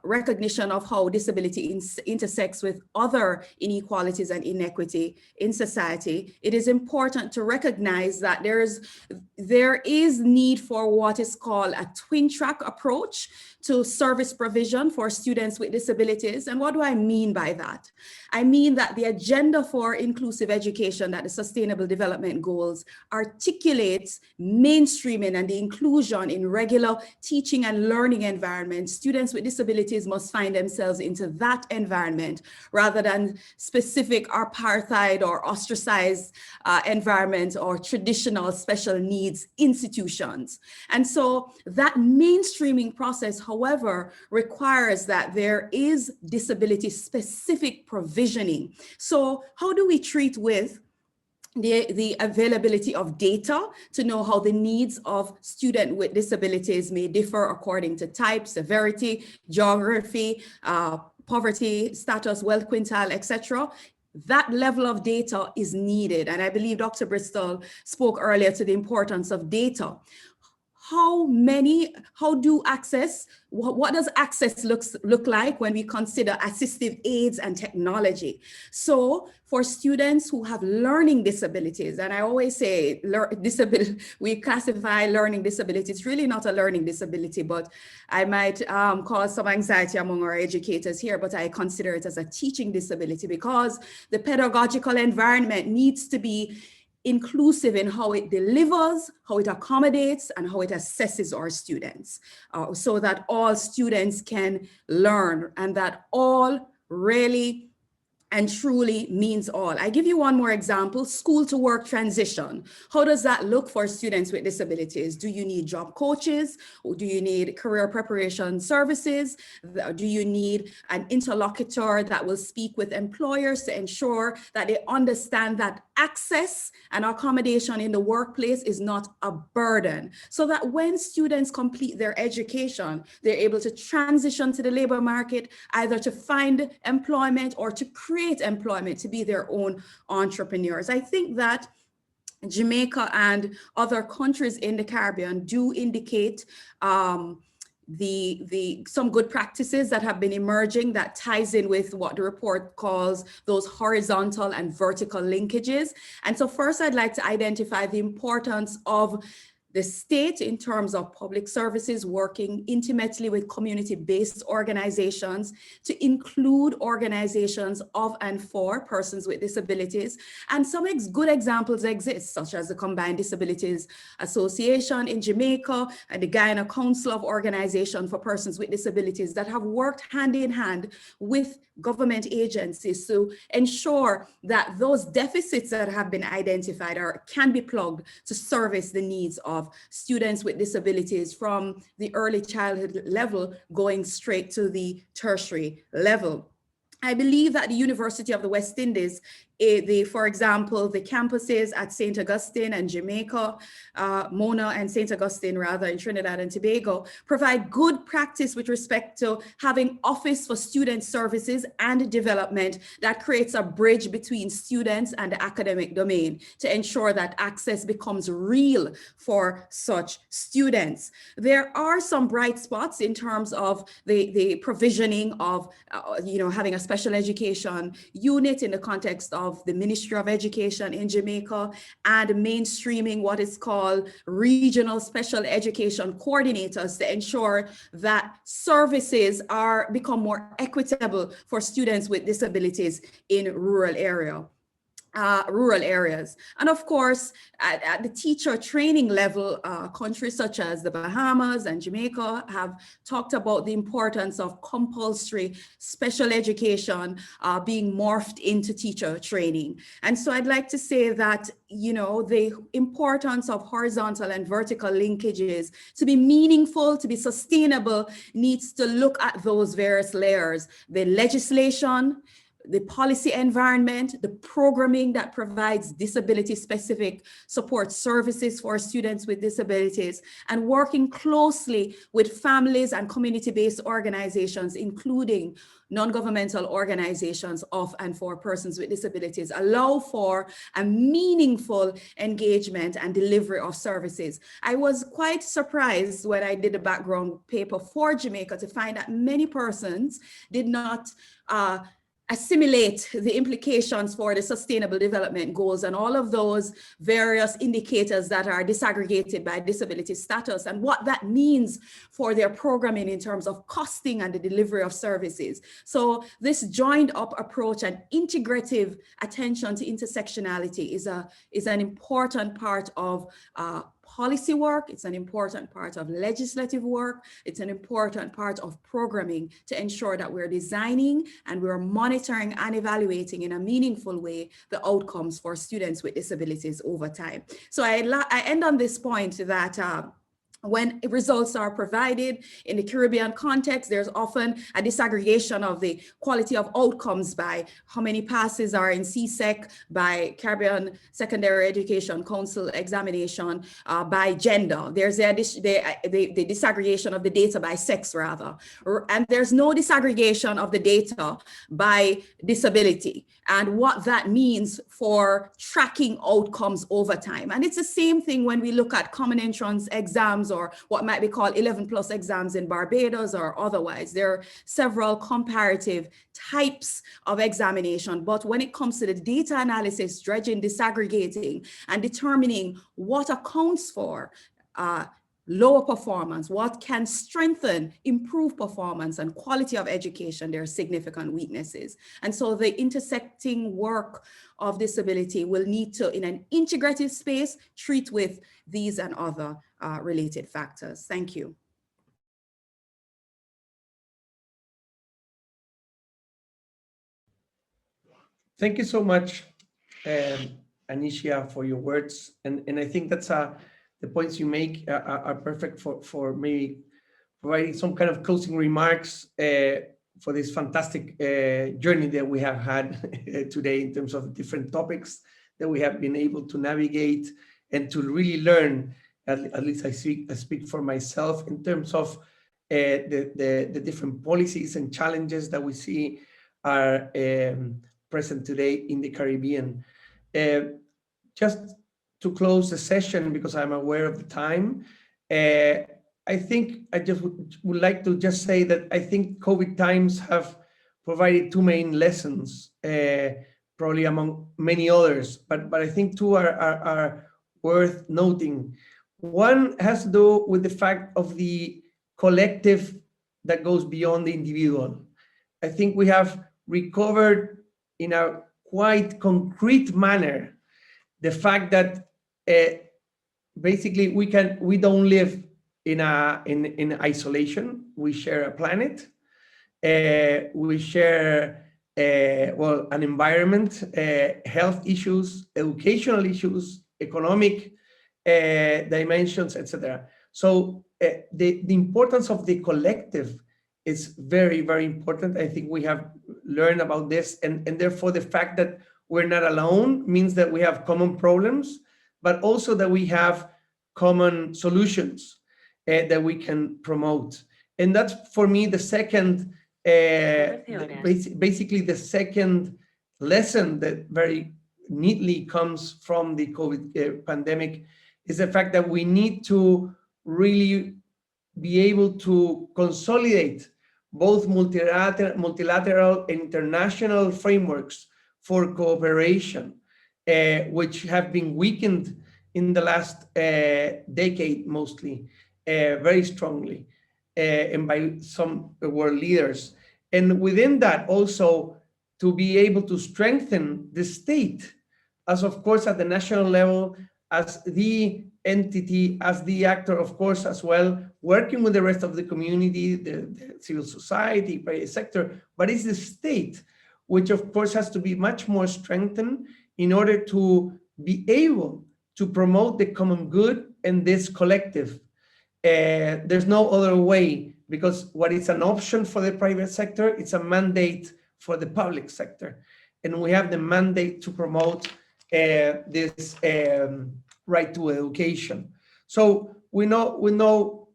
recognition of how disability intersects with other inequalities and inequity in society, it is important to recognize that there is need for what is called a twin track approach to service provision for students with disabilities. And what do I mean by that? I mean that the agenda for inclusive education, that the Sustainable Development Goals articulates mainstreaming and the inclusion in regular teaching and learning environments. Students with disabilities must find themselves into that environment rather than specific apartheid or ostracized environments or traditional special needs institutions. And so that mainstreaming process, however, requires that there is disability specific provisioning. So how do we treat with the availability of data to know how the needs of students with disabilities may differ according to type, severity, geography, poverty status, wealth quintile, etc. That level of data is needed. And I believe Dr. Bristol spoke earlier to the importance of data. what does access look like when we consider assistive aids and technology? So for students who have learning disabilities, and I always say we classify learning disability, it's really not a learning disability, but I might cause some anxiety among our educators here, but I consider it as a teaching disability because the pedagogical environment needs to be inclusive in how it delivers, how it accommodates, and how it assesses our students, so that all students can learn, and that all really and truly means all. I give you one more example, school to work transition. How does that look for students with disabilities? Do you need job coaches? Or do you need career preparation services? Do you need an interlocutor that will speak with employers to ensure that they understand that access and accommodation in the workplace is not a burden, so that when students complete their education, they're able to transition to the labor market, either to find employment or to create employment, to be their own entrepreneurs. I think that Jamaica and other countries in the Caribbean do indicate some good practices that have been emerging that ties in with what the report calls those horizontal and vertical linkages. And so first, I'd like to identify the importance of the state in terms of public services working intimately with community-based organizations to include organizations of and for persons with disabilities. And some good examples exist, such as the Combined Disabilities Association in Jamaica and the Guyana Council of Organizations for Persons with Disabilities that have worked hand in hand with government agencies to ensure that those deficits that have been identified can be plugged to service the needs of students with disabilities from the early childhood level going straight to the tertiary level. I believe that the University of the West Indies, for example, the campuses at St. Augustine and Jamaica, Mona and St. Augustine rather in Trinidad and Tobago, provide good practice with respect to having Office for Student Services and Development that creates a bridge between students and the academic domain to ensure that access becomes real for such students. There are some bright spots in terms of the provisioning of, having a special education unit in the context of the Ministry of Education in Jamaica and mainstreaming what is called regional special education coordinators to ensure that services become more equitable for students with disabilities in rural areas. And of course, at the teacher training level, countries such as the Bahamas and Jamaica have talked about the importance of compulsory special education being morphed into teacher training. And so I'd like to say that, the importance of horizontal and vertical linkages to be meaningful, to be sustainable, needs to look at those various layers, the legislation, the policy environment, the programming that provides disability-specific support services for students with disabilities, and working closely with families and community-based organizations, including non-governmental organizations of and for persons with disabilities, allow for a meaningful engagement and delivery of services. I was quite surprised when I did a background paper for Jamaica to find that many persons did not assimilate the implications for the sustainable development goals and all of those various indicators that are disaggregated by disability status and what that means for their programming in terms of costing and the delivery of services. So this joined up approach and integrative attention to intersectionality is an important part of policy work, it's an important part of legislative work, it's an important part of programming to ensure that we're designing and we're monitoring and evaluating in a meaningful way the outcomes for students with disabilities over time. So I end on this point that when results are provided in the Caribbean context, there's often a disaggregation of the quality of outcomes by how many passes are in CSEC, by Caribbean Secondary Education Council examination, by gender. There's the disaggregation of the data by sex rather, and there's no disaggregation of the data by disability and what that means for tracking outcomes over time. And it's the same thing when we look at common entrance exams exams, or what might be called 11+ exams in Barbados or otherwise. There are several comparative types of examination, but when it comes to the data analysis, dredging, disaggregating, and determining what accounts for lower performance, what can strengthen, improve performance and quality of education, there are significant weaknesses. And so the intersecting work of disability will need to, in an integrative space, treat with these and other related factors. Thank you. Thank you so much, Anisha, for your words. And I think that's the points you make are perfect for me, providing some kind of closing remarks for this fantastic journey that we have had today in terms of different topics that we have been able to navigate and to really learn. At least I speak for myself in terms of the different policies and challenges that we see are present today in the Caribbean. Just to close the session, because I'm aware of the time, I think I just would like to just say that I think COVID times have provided two main lessons, probably among many others, but I think two are worth noting. One has to do with the fact of the collective that goes beyond the individual. I think we have recovered in a quite concrete manner the fact that basically we don't live in isolation. We share a planet. We share an environment, health issues, educational issues, economic dimensions, etc. So the importance of the collective is very, very important. I think we have learned about this, and therefore the fact that we're not alone means that we have common problems, but also that we have common solutions that we can promote. And that's, for me, the second, basically the second lesson that very neatly comes from the COVID pandemic is the fact that we need to really be able to consolidate both multilateral and international frameworks for cooperation, which have been weakened in the last decade, mostly, very strongly, and by some world leaders. And within that, also to be able to strengthen the state, as of course at the national level, as the entity, as the actor, of course, as well, working with the rest of the community, the civil society, private sector, but it's the state, which of course has to be much more strengthened in order to be able to promote the common good and this collective. There's no other way, because what is an option for the private sector, it's a mandate for the public sector. And we have the mandate to promote this right to education. So we know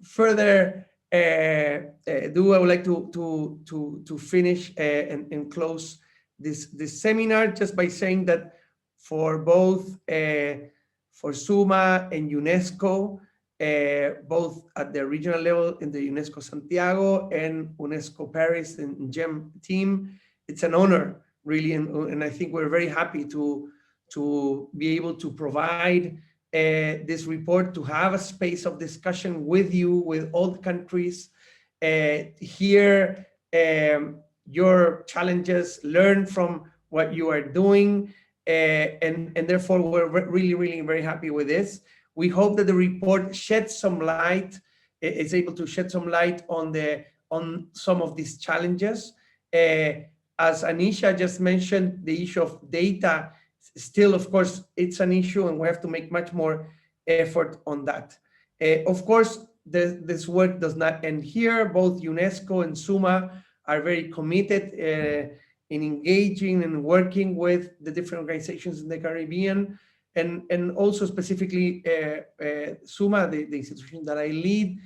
further I would like to finish and close this seminar just by saying that for both for SUMMA and UNESCO, both at the regional level in the UNESCO Santiago and UNESCO Paris and GEM team, it's an honor, really, and I think we're very happy to be able to provide this report, to have a space of discussion with you, with all the countries, hear your challenges, learn from what you are doing, and therefore we're really very happy with this. We hope that the report sheds some light, is able to shed some light on some of these challenges. As Anisha just mentioned, the issue of data, still, of course, it's an issue, and we have to make much more effort on that. Of course, this work does not end here. Both UNESCO and SUMMA are very committed in engaging and working with the different organizations in the Caribbean, and also specifically SUMMA, the institution that I lead,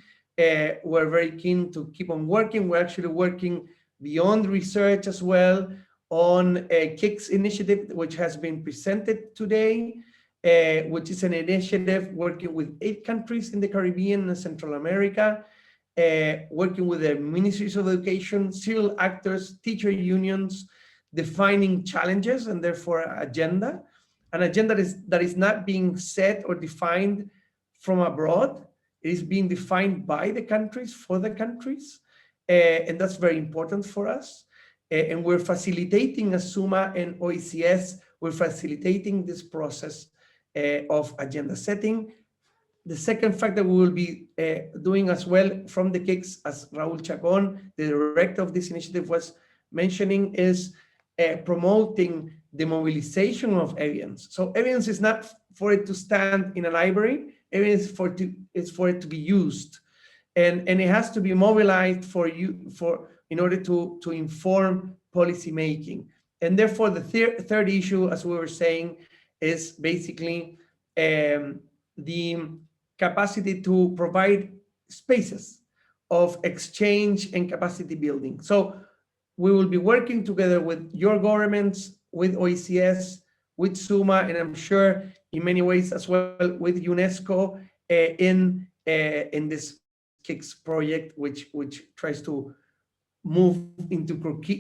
we're very keen to keep on working. We're actually working beyond research as well on a KICS initiative, which has been presented today, which is an initiative working with 8 countries in the Caribbean and Central America, working with the ministries of education, civil actors, teacher unions, defining challenges and therefore agenda. An agenda that is not being set or defined from abroad. It is being defined by the countries, for the countries. And that's very important for us. And we're facilitating as SUMMA and OECS, we're facilitating this process of agenda setting. The second fact that we will be doing as well from the KICS, as Raul Chacon, the director of this initiative, was mentioning, is promoting the mobilization of evidence. So evidence is not for it to stand in a library, evidence is for it to be used. And it has to be mobilized in order to inform policy making. And therefore the third issue, as we were saying, is basically the capacity to provide spaces of exchange and capacity building. So we will be working together with your governments, with OECS, with SUMMA, and I'm sure in many ways as well with UNESCO in this KICS project, which tries to move into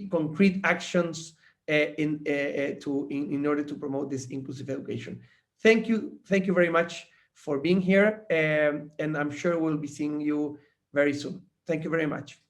concrete actions in order to promote this inclusive education. Thank you very much for being here, and I'm sure we'll be seeing you very soon. Thank you very much.